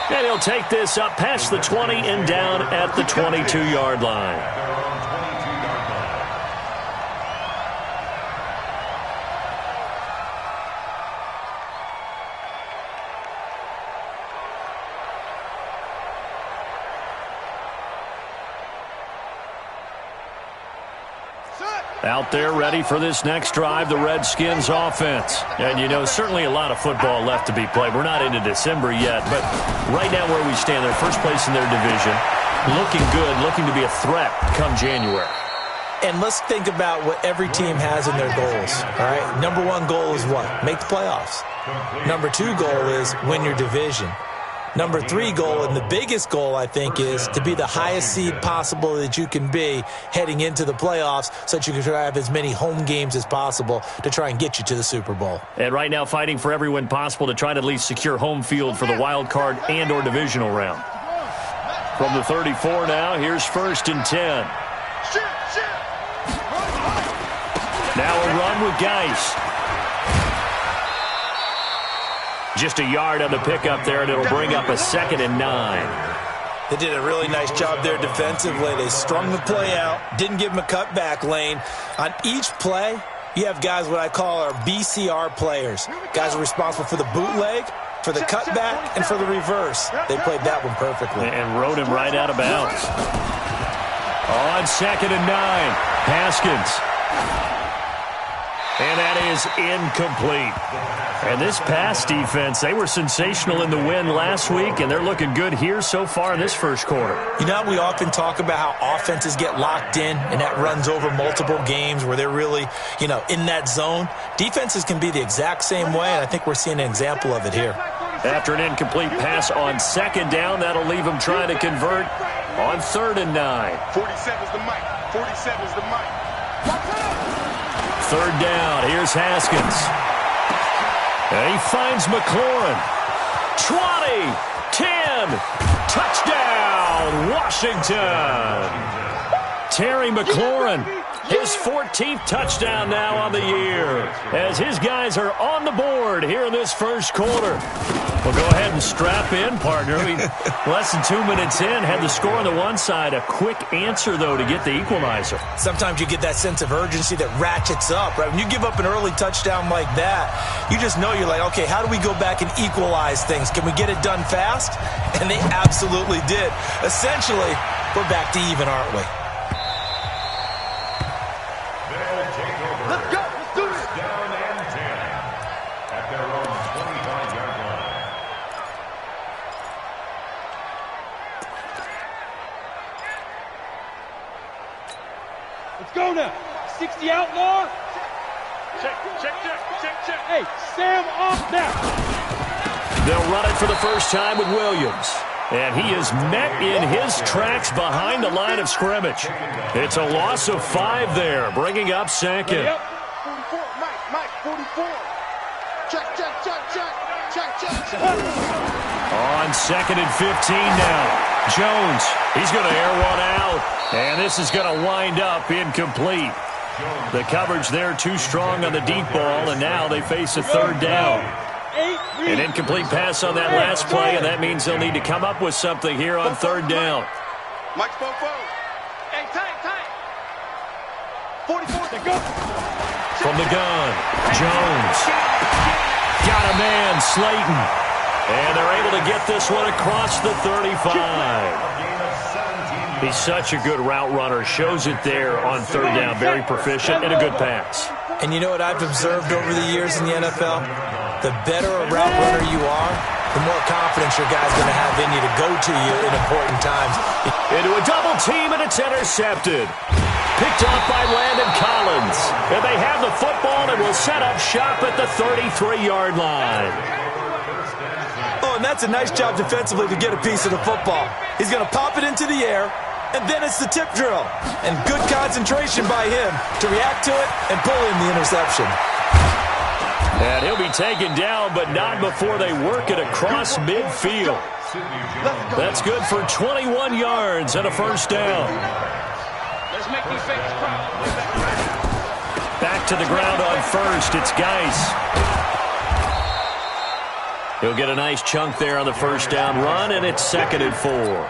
And he'll take this up past the 20 and down at the 22-yard line. Out there ready for this next drive, the Redskins offense. And, you know, certainly a lot of football left to be played. We're not into December yet, but right now where we stand, they're first place in their division. Looking good, looking to be a threat come January. And let's think about what every team has in their goals, all right? Number 1 goal is what? Make the playoffs. Number 2 goal is win your division. Number 3 goal, and the biggest goal, I think, is to be the highest seed possible that you can be heading into the playoffs so that you can try to have as many home games as possible to try and get you to the Super Bowl. And right now fighting for every win possible to try to at least secure home field for the wild card and or divisional round. From the 34 now, here's 1st and 10. Now a run with Geis. Just a yard on the pickup there, and it'll bring up a 2nd and 9. They did a really nice job there defensively. They strung the play out, didn't give them a cutback lane. On each play, you have guys what I call our BCR players. Guys are responsible for the bootleg, for the cutback, and for the reverse. They played that one perfectly. And rode him right out of bounds. On 2nd and 9, Haskins. And that is is incomplete. And this pass defense, they were sensational in the win last week, and they're looking good here so far in this first quarter. You know, we often talk about how offenses get locked in, and that runs over multiple games where they're really, in that zone. Defenses can be the exact same way, and I think we're seeing an example of it here. After an incomplete pass on second down, that'll leave them trying to convert on 3rd and 9. 47's the mic. 47's the mic. 3rd down. Here's Haskins. And he finds McLaurin. 20, 10, touchdown, Washington. Terry McLaurin, his 14th touchdown now on the year, as his guys are on the board here in this first quarter. Well, go ahead and strap in, partner. Less than 2 minutes in, had the score on the one side. A quick answer, though, to get the equalizer. Sometimes you get that sense of urgency that ratchets up, right? When you give up an early touchdown like that, you just know you're like, okay, how do we go back and equalize things? Can we get it done fast? And they absolutely did. Essentially, we're back to even, aren't we? Let's go. Let's do it. Down and 10 at their own 25-yard line. Let's go now. 60 outlaw. Check. Hey, Sam off now. They'll run it for the first time with Williams. And he is met in his tracks behind the line of scrimmage. It's a loss of 5 there, bringing up second. Yep. 44, Mike, 44. Check. On 2nd and 15 now. Jones, he's going to air one out. And this is going to wind up incomplete. The coverage there too strong on the deep ball, and now they face a 3rd down. An incomplete pass on that last play, and that means they'll need to come up with something here on 3rd down. Mike, hey, tight. 44. From the gun, Jones. Got a man, Slayton. And they're able to get this one across the 35. He's such a good route runner. Shows it there on 3rd down. Very proficient and a good pass. And you know what I've observed over the years in the NFL? The better a route runner you are, the more confidence your guy's going to have in you to go to you in important times. Into a double team, and it's intercepted. Picked off by Landon Collins. And they have the football and will set up shop at the 33-yard line. Oh, and that's a nice job defensively to get a piece of the football. He's going to pop it into the air, and then it's the tip drill. And good concentration by him to react to it and pull in the interception. And he'll be taken down, but not before they work it across midfield. That's good for 21 yards and a first down. Let's make these fans proud. Back to the ground on 1st. It's Geis. He'll get a nice chunk there on the first down run, and it's 2nd and 4.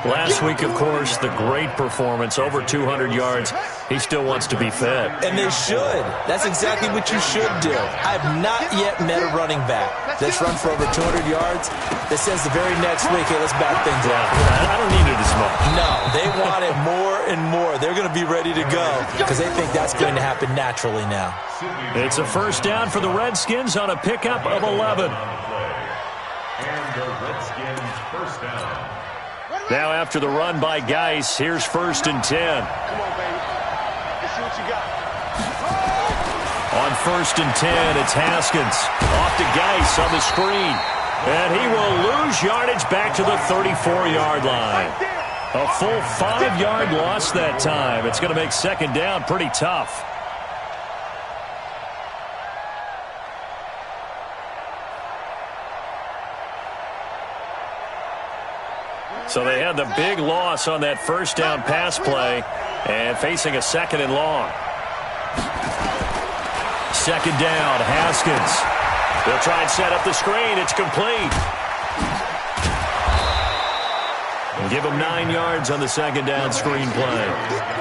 Last week, of course, the great performance, over 200 yards. He still wants to be fed. And they should. That's exactly what you should do. I've not yet met a running back that's run for over 200 yards that says the very next week, hey, let's back things up. I don't need it as much. No, they want it more and more. They're going to be ready to go because they think that's going to happen naturally now. It's a first down for the Redskins on a pickup of 11. And the Redskins first down. Now after the run by Geis, here's 1st and 10. Come on, baby. Let's see what you got. On 1st and 10, it's Haskins. Off to Geis on the screen. And he will lose yardage back to the 34-yard line. A full 5-yard loss that time. It's going to make 2nd down pretty tough. So they had the big loss on that first down pass play and facing a 2nd and long. 2nd down, Haskins. They'll try and set up the screen. It's complete. And give him 9 yards on the 2nd down screen play.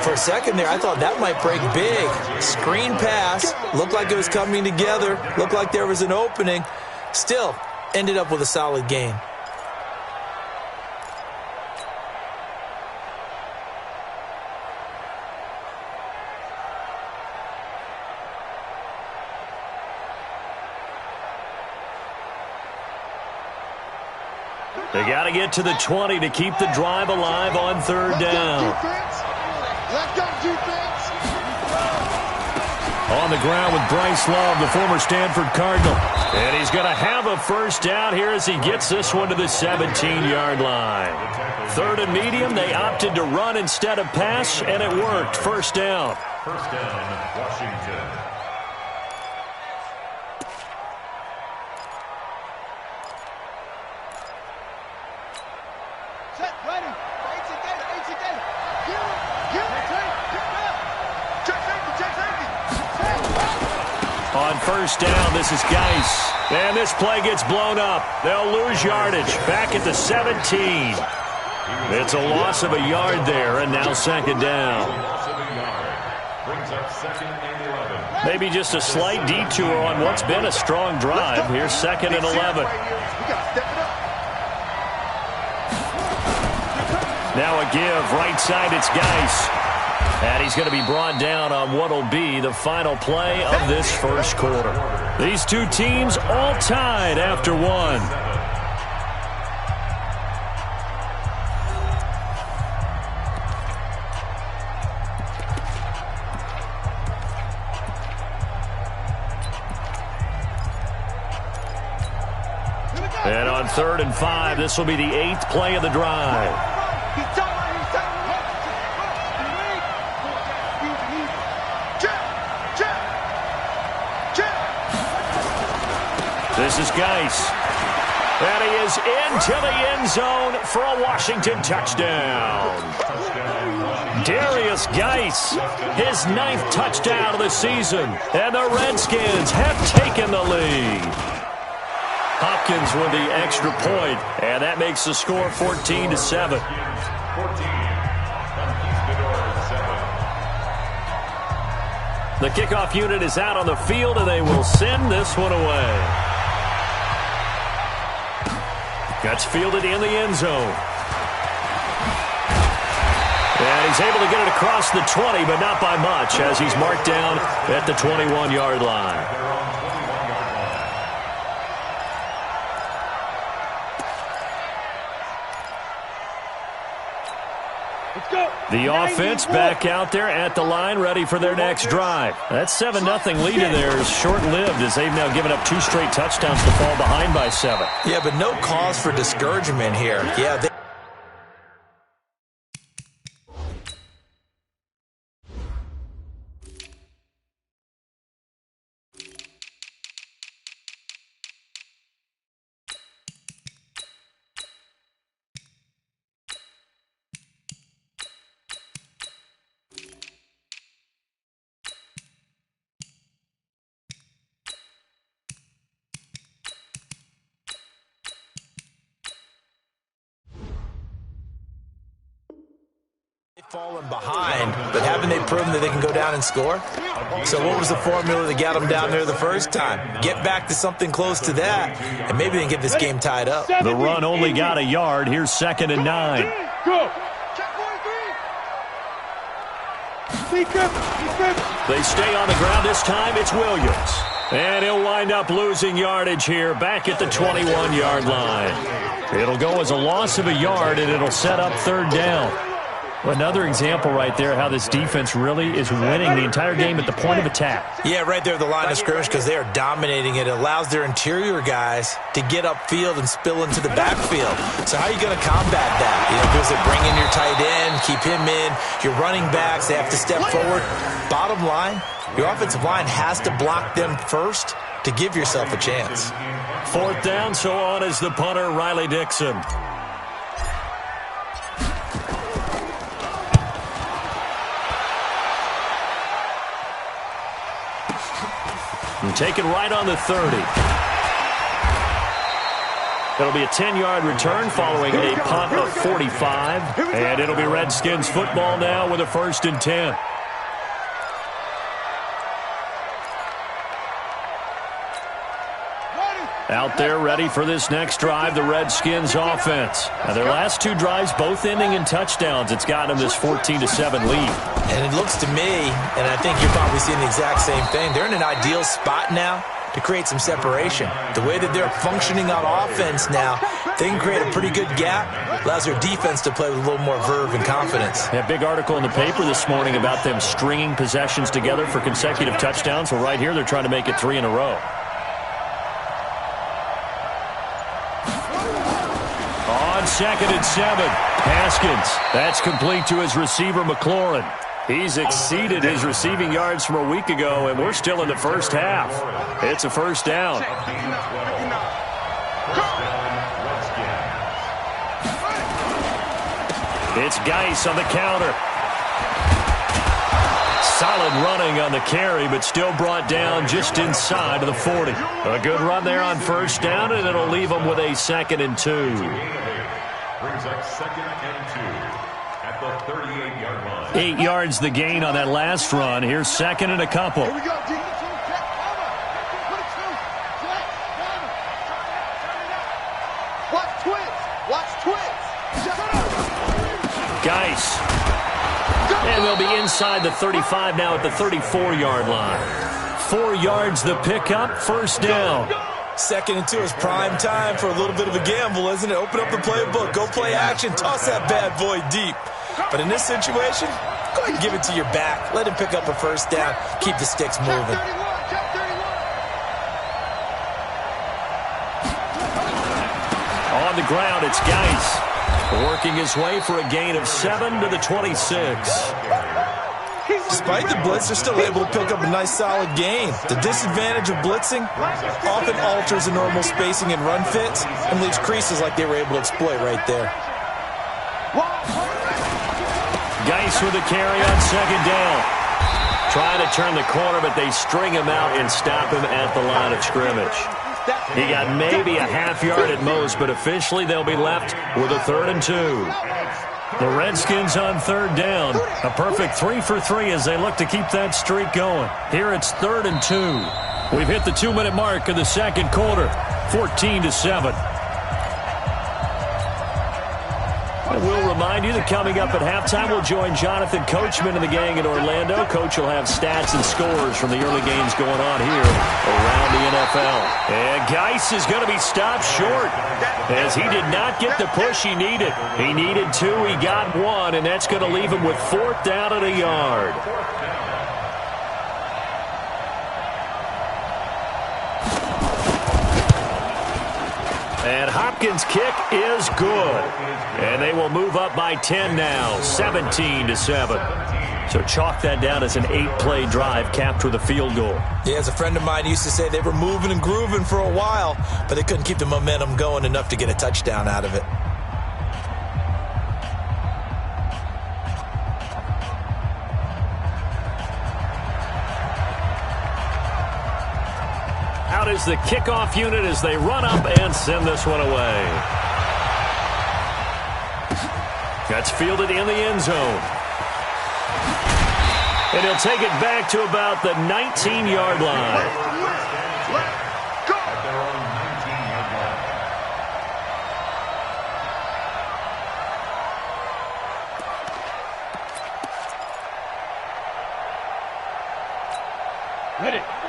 For a second there, I thought that might break big. Screen pass. Looked like it was coming together. Looked like there was an opening. Still, ended up with a solid gain. They got to get to the 20 to keep the drive alive on third down. Let's go, defense. On the ground with Bryce Love, the former Stanford Cardinal. And he's going to have a first down here as he gets this one to the 17-yard line. Third and medium, they opted to run instead of pass, and it worked. First down. First down, Washington. Set, ready. 18 data. Check safety. On first down, this is Geis. And this play gets blown up. They'll lose yardage back at the 17. It's a loss of a yard there, and now second down. Brings up second and 11. Maybe just a slight detour on what's been a strong drive. Here's second and 11. Now a give. Right side, it's Geis. And he's going to be brought down on what will be the final play of this first quarter. These two teams all tied after one. And on 3rd and 5, this will be the 8th play of the drive. This is Geis. And he is into the end zone for a Washington touchdown. Darius Geis, his 9th touchdown of the season. And the Redskins have taken the lead. Hopkins with the extra point, and that makes the score 14-7. The kickoff unit is out on the field, and they will send this one away. Gets fielded in the end zone. And he's able to get it across the 20, but not by much, as he's marked down at the 21-yard line. The offense back out there at the line, ready for their next drive. That 7-0 lead in there is short-lived, as they've now given up 2 straight touchdowns to fall behind by 7. Yeah, but no cause for discouragement here. Yeah, fallen behind, but haven't they proven that they can go down and score? So what was the formula that got them down there the first time? Get back to something close to that, and maybe they can get this game tied up. The run only got a yard. Here's 2nd and 9. Go. They stay on the ground. This time it's Williams. And he'll wind up losing yardage here back at the 21-yard line. It'll go as a loss of a yard, and it'll set up 3rd down. Another example right there how this defense really is winning the entire game at the point of attack. Yeah, right there at the line of scrimmage, because they are dominating it. It allows their interior guys to get upfield and spill into the backfield. So how are you going to combat that? You know, because they bring in your tight end, keep him in, your running backs, they have to step forward. Bottom line, your offensive line has to block them first to give yourself a chance. 4th down, so on is the punter, Riley Dixon. And taken right on the 30. It'll be a 10-yard return following a punt of 45. And it'll be Redskins football now with a 1st and 10. Out there ready for this next drive, the Redskins offense. Now their last 2 drives both ending in touchdowns. It's got them this 14-7 lead. And it looks to me, and I think you're probably seeing the exact same thing, they're in an ideal spot now to create some separation. The way that they're functioning on offense now, They can create a pretty good gap. Allows their defense to play with a little more verve and confidence. Yeah, big article in the paper this morning about them stringing possessions together for consecutive touchdowns. Well, right here, they're trying to make it 3 in a row. On 2nd and 7, Haskins. That's complete to his receiver, McLaurin. He's exceeded his receiving yards from a week ago, and we're still in the first half. It's a first down. It's Geis on the counter. Solid running on the carry, but still brought down just inside of the 40. A good run there on first down, and it'll leave them with a 2nd and 2. Brings up 2nd and 2 at the 38-yard line. 8 yards the gain on that last run. Here's 2nd and a couple. Here we go, D. Watch twins. Watch twins. Geis. And they'll be inside the 35 now at the 34-yard line. 4 yards the pickup, first down. 2nd and 2 is prime time for a little bit of a gamble, isn't it? Open up the playbook, go play action, toss that bad boy deep. But in this situation, go ahead and give it to your back. Let him pick up a first down. Keep the sticks moving. On the ground, it's Geis. Working his way for a gain of 7 to the 26. Despite the blitz, they're still able to pick up a nice solid gain. The disadvantage of blitzing often alters the normal spacing and run fits and leaves creases like they were able to exploit right there. Geis with a carry on 2nd down. Trying to turn the corner, but they string him out and stop him at the line of scrimmage. He got maybe a half yard at most, but officially they'll be left with a 3rd and 2. The Redskins on 3rd down. A perfect 3 for 3 as they look to keep that streak going. Here it's 3rd and 2. We've hit the 2-minute mark of the second quarter. 14-7. And we'll remind you that coming up at halftime, we'll join Jonathan Coachman and the gang in Orlando. Coach will have stats and scores from the early games going on here around the NFL. And Geis is going to be stopped short as he did not get the push he needed. He needed 2, he got 1, and that's going to leave him with 4th down and a yard. And Hopkins' kick is good. And they will move up by 10 now, 17-7. So chalk that down as an 8-play drive capped with a field goal. Yeah, as a friend of mine used to say, they were moving and grooving for a while, but they couldn't keep the momentum going enough to get a touchdown out of it. Out is the kickoff unit as they run up and send this one away. That's fielded in the end zone. And he'll take it back to about the 19-yard line.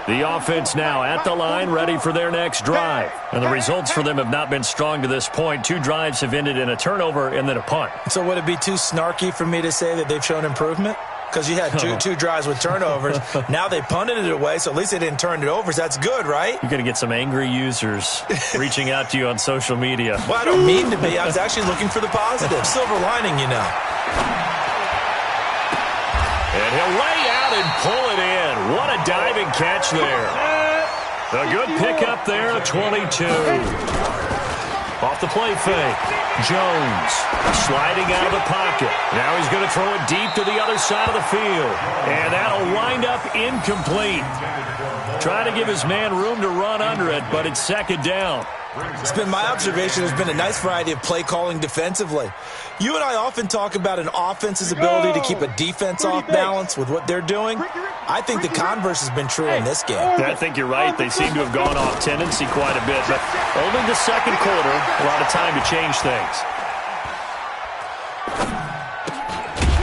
The offense now at the line, ready for their next drive. And the results for them have not been strong to this point. 2 drives have ended in a turnover and then a punt. So would it be too snarky for me to say that they've shown improvement? Because you had two drives with turnovers. Now they punted it away, so at least they didn't turn it over. So that's good, right? You're going to get some angry users reaching out to you on social media. Well, I don't mean to be. I was actually looking for the positive. Silver lining, you know. And he'll lay out and pull it in. What a diving catch there. A good pickup there, 22. Off the play fake. Jones sliding out of the pocket. Now he's going to throw it deep to the other side of the field. And that'll wind up incomplete. Trying to give his man room to run under it, but it's 2nd down. It's been my observation there's been a nice variety of play calling defensively. You and I often talk about an offense's ability to keep a defense off balance with what they're doing. I think the converse has been true in this game. I think you're right. They seem to have gone off tendency quite a bit, but only the second quarter, a lot of time to change things.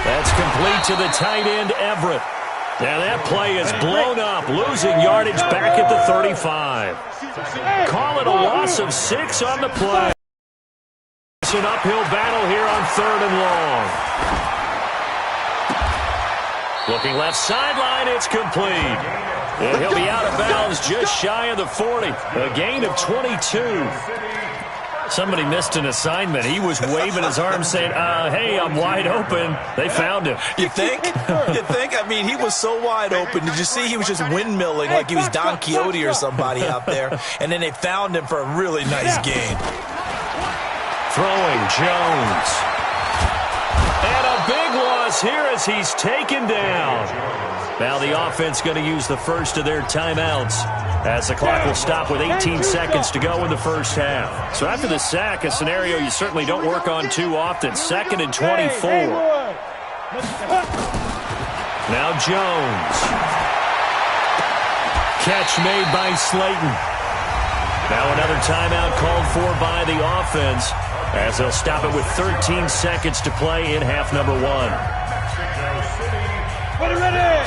That's complete to the tight end, Everett. Now that play is blown up, losing yardage back at the 35. Call it a loss of 6 on the play. It's an uphill battle here on 3rd and long. Looking left sideline, it's complete. And he'll be out of bounds just shy of the 40. A gain of 22. Somebody missed an assignment. He was waving his arms saying, hey, I'm wide open. They found him. You think? You think? I mean, he was so wide open. Did you see he was just windmilling like he was Don Quixote or somebody out there? And then they found him for a really nice gain. Throwing Jones. And a big loss here as he's taken down. Now the offense going to use the first of their timeouts as the clock will stop with 18 seconds to go in the first half. So after the sack, a scenario you certainly don't work on too often. 2nd and 24. Now Jones. Catch made by Slayton. Now another timeout called for by the offense as they'll stop it with 13 seconds to play in half number 1.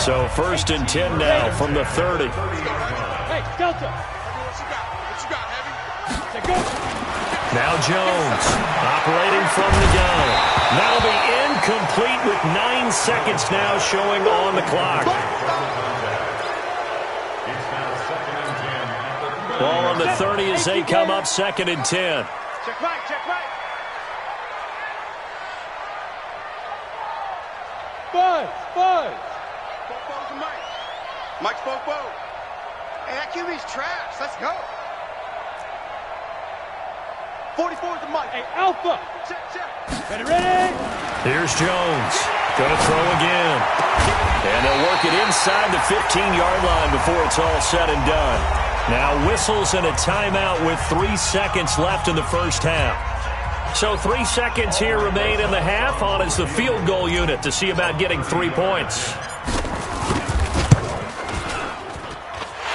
So 1st and 10 now from the 30. Hey, Delta. Now Jones operating from the gun. That'll be incomplete with 9 seconds now showing on the clock. Ball on the 30 as they come up 2nd and 10. Check right, check right. Buzz. Bo's Mike. Mike's Bo. Hey, that QB's trash. Let's go. 44 to Mike. Hey, Alpha. Check. Ready? Here's Jones. Gonna throw again. And they'll work it inside the 15-yard line before it's all said and done. Now whistles and a timeout with 3 seconds left in the first half. So 3 seconds here remain in the half. On is the field goal unit to see about getting 3 points.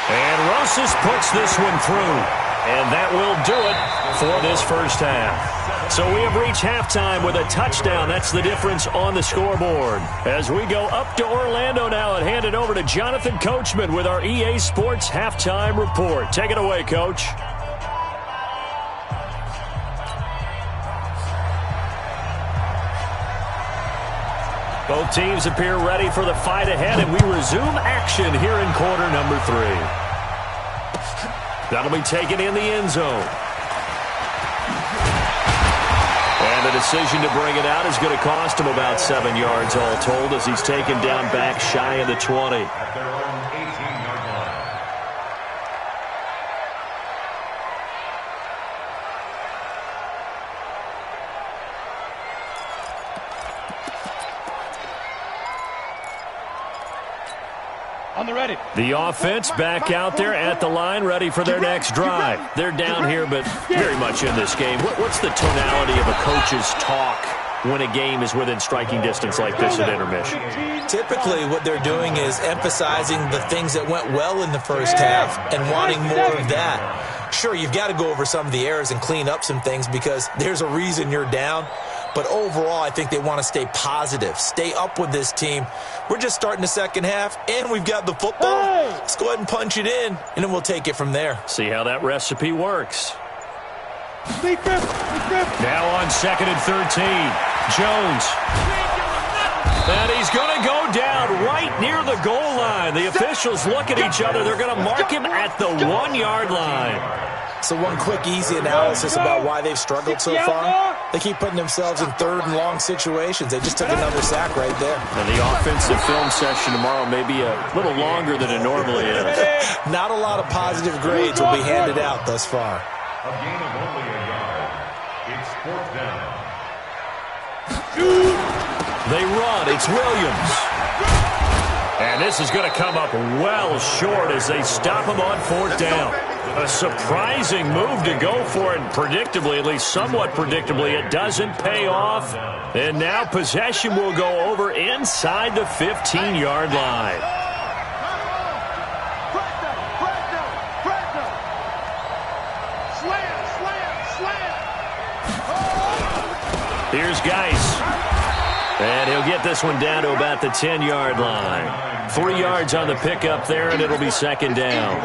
And Rosas puts this one through. And that will do it for this first half. So we have reached halftime with a touchdown. That's the difference on the scoreboard. As we go up to Orlando now and hand it over to Jonathan Coachman with our EA Sports Halftime Report. Take it away, Coach. Both teams appear ready for the fight ahead, and we resume action here in quarter number 3. That'll be taken in the end zone. And the decision to bring it out is going to cost him about 7 yards all told as he's taken down back shy of the 20. On the ready. The offense back out there at the line, ready for their next drive. They're down here, but very much in this game. What's the tonality of a coach's talk when a game is within striking distance like this at intermission? Typically, what they're doing is emphasizing the things that went well in the first half and wanting more of that. Sure, you've got to go over some of the errors and clean up some things because there's a reason you're down. But overall, I think they want to stay positive, stay up with this team. We're just starting the second half, and we've got the football. Hey! Let's go ahead and punch it in, and then we'll take it from there. See how that recipe works. Now on 2nd and 13, Jones. And he's going to go down right near the goal line. The officials look at each other. They're going to mark him at the 1-yard line. So one quick, easy analysis about why they've struggled so far. They keep putting themselves in 3rd and long situations. They just took another sack right there. And the offensive film session tomorrow may be a little longer than it normally is. Not a lot of positive grades will be handed out thus far. A gain of only a yard. It's 4th down. They run. It's Williams. And this is going to come up well short as they stop him on 4th down. A surprising move to go for it. Predictably, at least somewhat predictably, it doesn't pay off. And now possession will go over inside the 15-yard line. Here's Geis. And he'll get this one down to about the 10-yard line. 3 yards on the pickup there, and it'll be second down.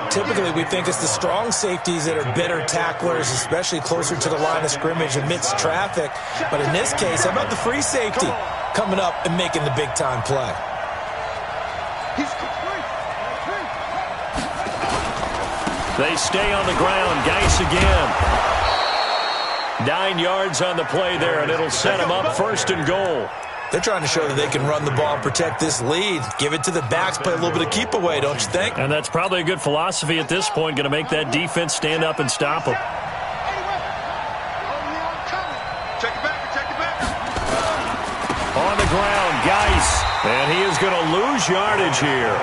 Typically, we think it's the strong safeties that are better tacklers, especially closer to the line of scrimmage amidst traffic. But in this case, how about the free safety coming up and making the big-time play? They stay on the ground. Geis again. 9 yards on the play there, and it'll set them up first and goal. They're trying to show that they can run the ball and protect this lead. Give it to the backs, play a little bit of keep away, don't you think? And that's probably a good philosophy at this point, going to make that defense stand up and stop them. Check it back, check it back. On the ground, Geis. And he is going to lose yardage here.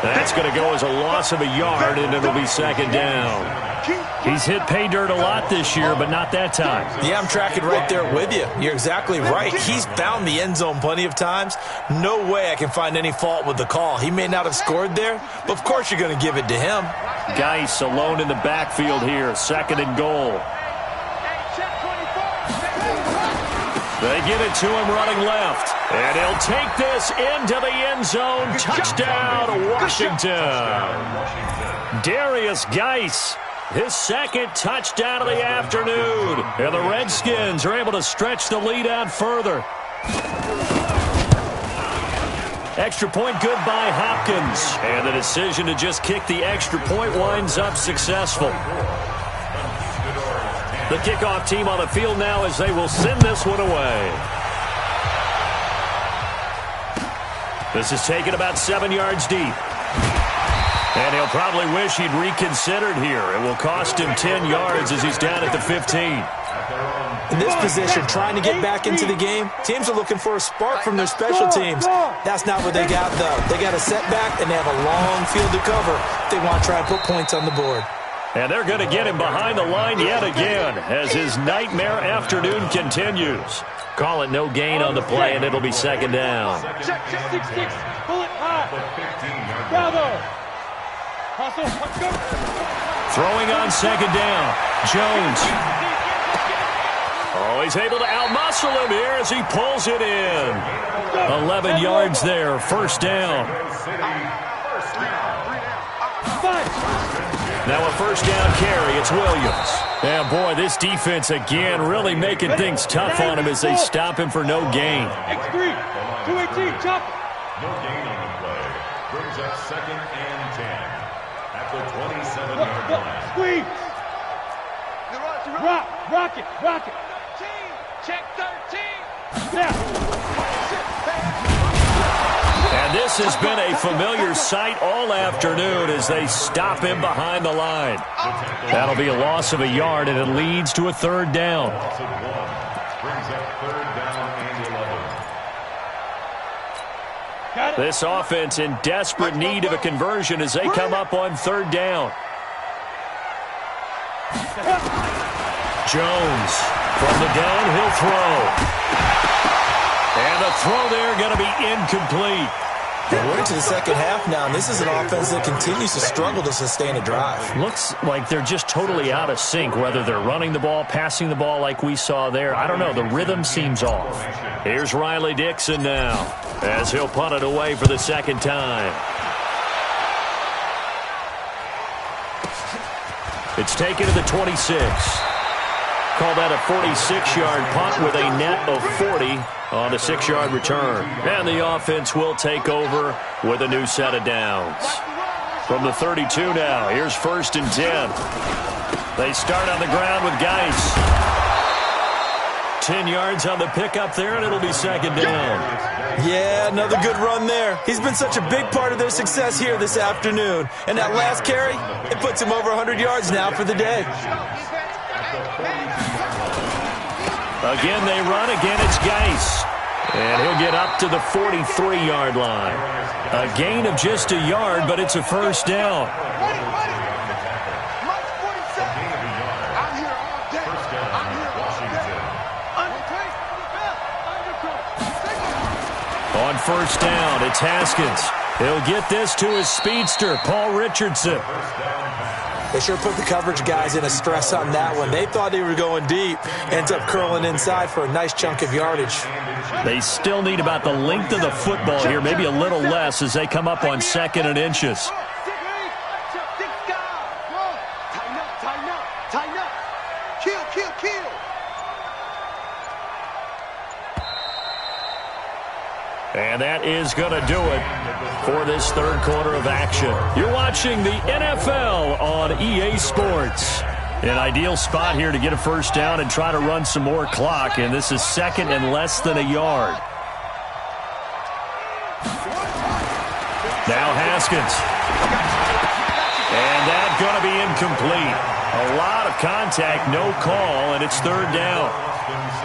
That's going to go as a loss of a yard, and it'll be second down. He's hit pay dirt a lot this year, but not that time. Yeah, I'm tracking right there with you. You're exactly right. He's found the end zone plenty of times. No way I can find any fault with the call. He may not have scored there, but of course you're going to give it to him. Geis alone in the backfield here, second and goal. They get it to him running left. And he'll take this into the end zone. Touchdown, Washington. Darius Geis, his second touchdown of the afternoon. And the Redskins are able to stretch the lead out further. Extra point good by Hopkins. And the decision to just kick the extra point winds up successful. The kickoff team on the field now as they will send this one away. This is taken about 7 yards deep. And he'll probably wish he'd reconsidered here. It will cost him 10 yards as he's down at the 15. In this position, trying to get back into the game, teams are looking for a spark from their special teams. That's not what they got, though. They got a setback, and they have a long field to cover if they want to try and put points on the board. And they're going to get him behind the line yet again as his nightmare afternoon continues. Call it no gain on the play, and it'll be second down. Check, 6-6. Pull it high. Bravo. Hustle. Go. Throwing on second down. Jones. Oh, he's able to outmuscle him here as he pulls it in. 11 yards there, first down. Now a first down carry, it's Williams. And boy, this defense again really making things tough on him as they stop him for no gain. X3, 218, chop. No gain on the play. Brings up second and 10 at the 27-yard line. Squeeze. Rock it. Check 13. Yeah. And this has been a familiar sight all afternoon as they stop him behind the line. That'll be a loss of a yard, and it leads to a third down. Loss of 1. Brings up third down and 11. This offense in desperate need of a conversion as they come up on third down. Jones from the downhill throw. And the throw there going to be incomplete. We're into the second half now, and this is an offense that continues to struggle to sustain a drive. Looks like they're just totally out of sync, whether they're running the ball, passing the ball like we saw there. I don't know. The rhythm seems off. Here's Riley Dixon now as he'll punt it away for the second time. It's taken to the 26. Call that a 46-yard punt with a net of 40 on the 6-yard return. And the offense will take over with a new set of downs. From the 32 now, here's first and 10. They start on the ground with Geis. 10 yards on the pickup there, and it'll be second down. Yeah, another good run there. He's been such a big part of their success here this afternoon. And that last carry, it puts him over 100 yards now for the day. Again, they run. Again, it's Geis. And he'll get up to the 43-yard line. A gain of just a yard, but it's a first down. On first down, it's Haskins. He'll get this to his speedster, Paul Richardson. They sure put the coverage guys in a stress on that one. They thought they were going deep. Ends up curling inside for a nice chunk of yardage. They still need about the length of the football here, maybe a little less as they come up on 2nd and inches. And that is going to do it for this third quarter of action. You're watching the NFL on EA Sports. An ideal spot here to get a first down and try to run some more clock, and this is 2nd and less than a yard. Now Haskins. And that's going to be incomplete. A lot of contact, no call, and it's 3rd down.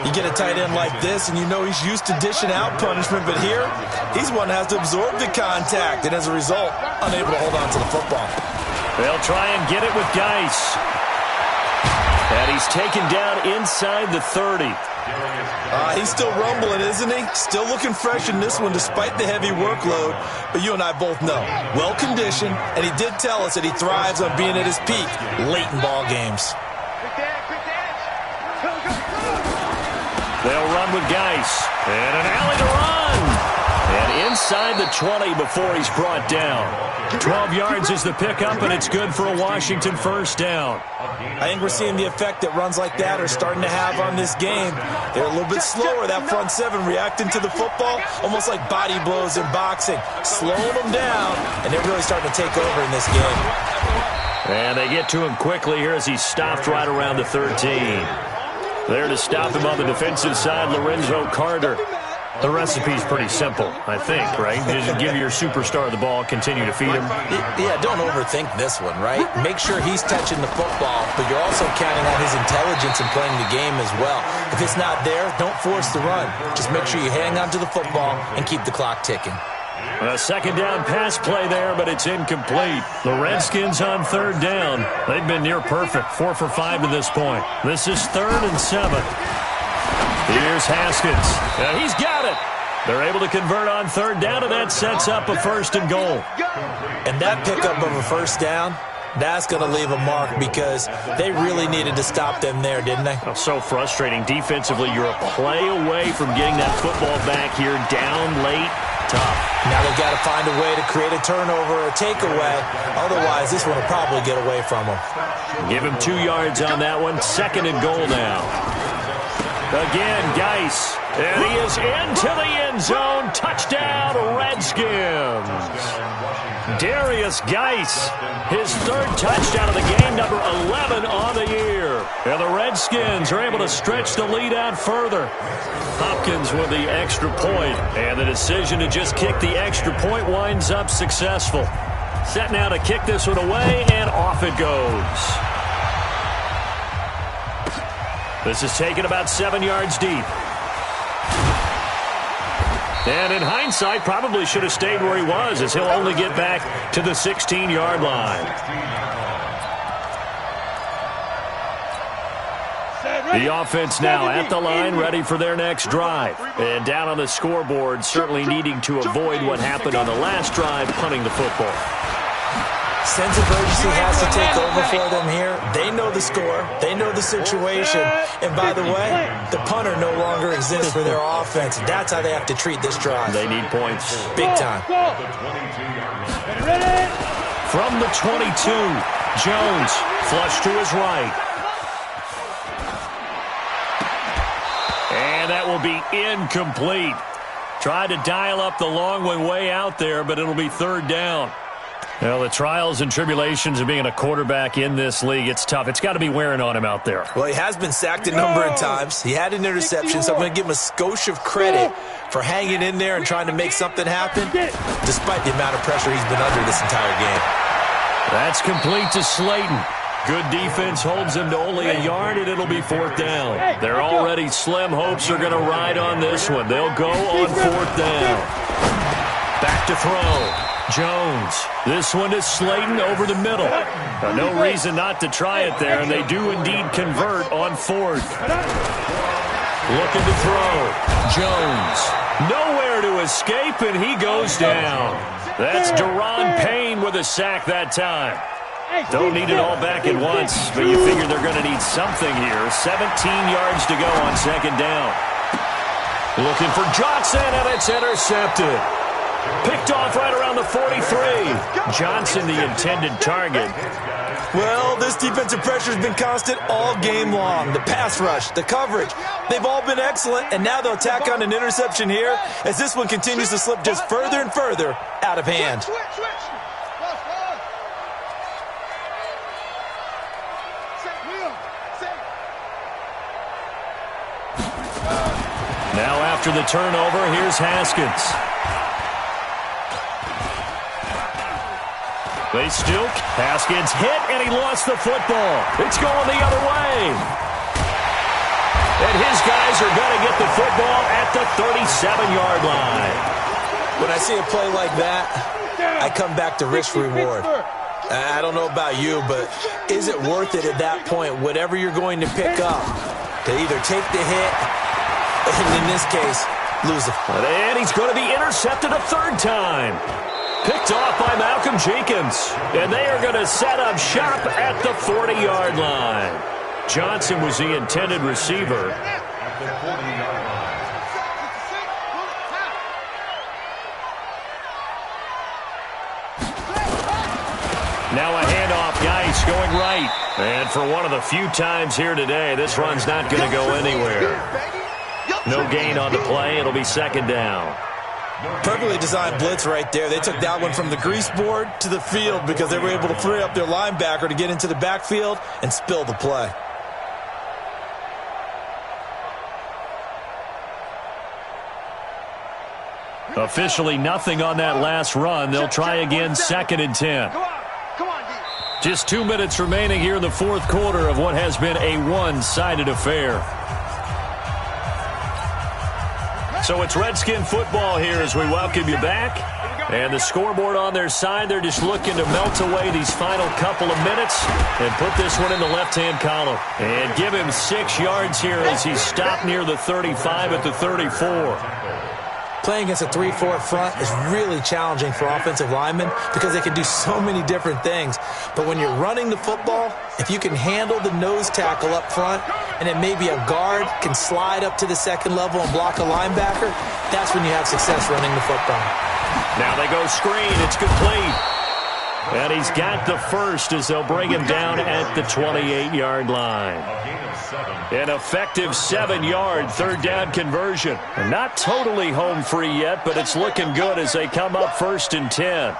You get a tight end like this, and you know he's used to dishing out punishment, but here, he's one that has to absorb the contact, and as a result, unable to hold on to the football. They'll try and get it with Geis. And he's taken down inside the 30. He's still rumbling, isn't he? Still looking fresh in this one despite the heavy workload. But you and I both know, well-conditioned, and he did tell us that he thrives on being at his peak late in ball games. They'll run with Geis. And an alley to run. And inside the 20 before he's brought down. 12 yards is the pickup, and it's good for a Washington first down. I think we're seeing the effect that runs like that are starting to have on this game. They're a little bit slower, that front seven, reacting to the football, almost like body blows in boxing, slowing them down, and they're really starting to take over in this game. And they get to him quickly here as he's stopped right around the 13. There to stop him on the defensive side, Lorenzo Carter. The recipe's pretty simple, I think, right? Just give your superstar the ball, continue to feed him. Yeah, don't overthink this one, right? Make sure he's touching the football, but you're also counting on his intelligence in playing the game as well. If it's not there, don't force the run. Just make sure you hang on to the football and keep the clock ticking. A 2nd down pass play there, but it's incomplete. The Redskins on 3rd down. They've been near perfect, 4 for 5 to this point. This is 3rd and 7. Here's Haskins. He's got it. They're able to convert on 3rd down, and that sets up a 1st and goal. And that pickup of a first down, that's going to leave a mark because they really needed to stop them there, didn't they? Oh, so frustrating. Defensively, you're a play away from getting that football back here, down late, tough. Now they've got to find a way to create a turnover or a takeaway. Otherwise, this one will probably get away from them. Give him 2 yards on that one. 2nd and goal now. Again, Geis. And he is into the end zone. Touchdown, Redskins. Darius Geis, his 3rd touchdown of the game, number 11 on the year. And the Redskins are able to stretch the lead out further. Hopkins with the extra point, and the decision to just kick the extra point winds up successful. Set now to kick this one away, and off it goes. This is taken about 7 yards deep. And in hindsight, probably should have stayed where he was, as he'll only get back to the 16-yard line. The offense now at the line, ready for their next drive. And down on the scoreboard, certainly needing to avoid what happened on the last drive, punting the football. Sense of urgency has to take over for them here. They know the score. They know the situation. And by the way, the punter no longer exists for their offense. That's how they have to treat this drive. They need points. Big time. From the 22, Jones flush to his right. And that will be incomplete. Tried to dial up the long one way out there, but it'll be 3rd down. Well, the trials and tribulations of being a quarterback in this league, it's tough. It's got to be wearing on him out there. Well, he has been sacked a number of times. He had an interception, so I'm going to give him a skosh of credit for hanging in there and trying to make something happen, despite the amount of pressure he's been under this entire game. That's complete to Slayton. Good defense holds him to only a yard, and it'll be 4th down. Their already slim hopes are going to ride on this one. They'll go on 4th down. Back to throw. Jones. This one is Slayton over the middle. No reason not to try it there, and they do indeed convert on 4th. Looking to throw. Jones. Nowhere to escape, and he goes down. That's Daron Payne with a sack that time. Don't need it all back at once, but you figure they're going to need something here. 17 yards to go on second down. Looking for Johnson, and it's intercepted. Picked off right around the 43. Johnson, the intended target. Well, this defensive pressure has been constant all game long. The pass rush, the coverage, they've all been excellent, and now they'll tack on an interception here as this one continues to slip just further and further out of hand. Now after the turnover, here's Haskins. They still, Haskins hit, and he lost the football. It's going the other way. And his guys are going to get the football at the 37-yard line. When I see a play like that, I come back to risk-reward. I don't know about you, but is it worth it at that point, whatever you're going to pick up, to either take the hit, and in this case, lose it? And he's going to be intercepted a third time. Picked off by Malcolm Jenkins. And they are going to set up shop at the 40-yard line. Johnson was the intended receiver. At the 40-yard line. Now a handoff, Geis going right. And for one of the few times here today, this run's not going to go anywhere. No gain on the play. It'll be second down. Perfectly designed blitz right there. They took that one from the grease board to the field because they were able to free up their linebacker to get into the backfield and spill the play. Officially nothing on that last run. They'll try again, second and 10. Just 2 minutes remaining here in the fourth quarter of what has been a one-sided affair. So it's Redskin football here as we welcome you back. And the scoreboard on their side, they're just looking to melt away these final couple of minutes and put this one in the left-hand column. And give him 6 yards here as he stopped near the 35 at the 34. Playing against a 3-4 front is really challenging for offensive linemen because they can do so many different things. But when you're running the football, if you can handle the nose tackle up front and then maybe a guard can slide up to the second level and block a linebacker, that's when you have success running the football. Now they go screen. It's complete. And he's got the first as they'll bring him down at the 28-yard line. An effective 7-yard third down conversion. Not totally home free yet, but it's looking good as they come up first and 10. On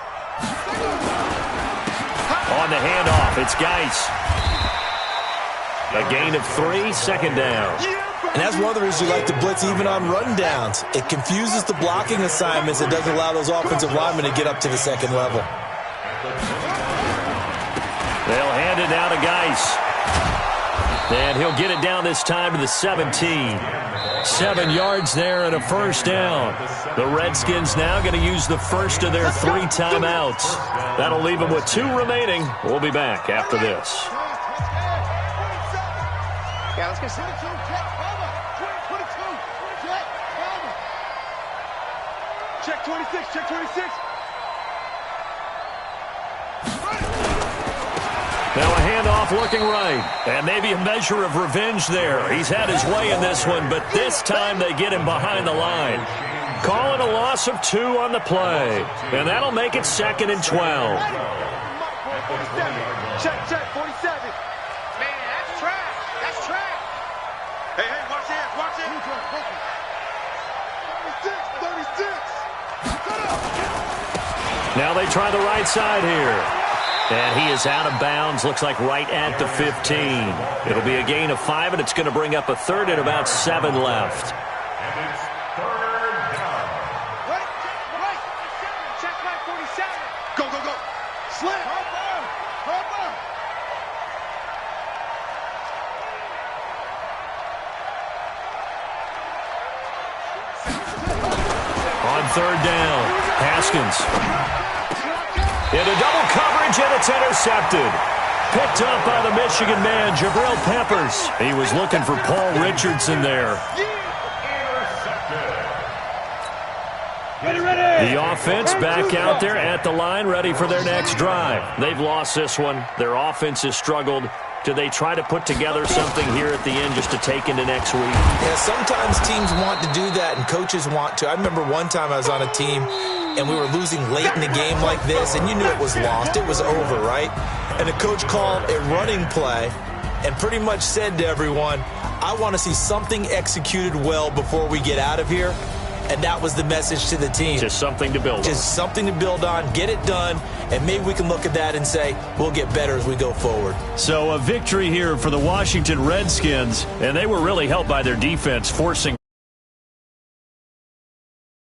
the handoff, it's Geis. A gain of 3, second down. And that's one of the reasons you like to blitz even on rundowns. It confuses the blocking assignments. It doesn't allow those offensive linemen to get up to the second level. They'll hand it down to Geis. And he'll get it down this time to the 17. 7 yards there and a first down. The Redskins now going to use the first of their 3 timeouts. That'll leave them with 2 remaining. We'll be back after this. Yeah, let's go. Check 26, check 26. Now a handoff looking right. And maybe a measure of revenge there. He's had his way in this one, but this time they get him behind the line. Calling a loss of 2 on the play. And that'll make it second and 12. 47. Check, 47. Man, that's trash. That's trash. Hey, watch it, watch it. 36. Now they try the right side here. And he is out of bounds, looks like right at the 15. It'll be a gain of 5, and it's going to bring up a third and about 7 left. And it's third down. Right. Check right 47. Go. Slam. On third down, Haskins. Into double coverage, and it's intercepted. Picked up by the Michigan man, Jabril Peppers. He was looking for Paul Richardson there. The offense back out there at the line, ready for their next drive. They've lost this one. Their offense has struggled. Do they try to put together something here at the end just to take into next week? Yeah, sometimes teams want to do that, and coaches want to. I remember one time I was on a team, and we were losing late in the game like this, and you knew it was lost. It was over, right? And the coach called a running play and pretty much said to everyone, I want to see something executed well before we get out of here. And that was the message to the team. Just something to build on. Just something to build on, get it done, and maybe we can look at that and say, we'll get better as we go forward. So a victory here for the Washington Redskins, and they were really helped by their defense, forcing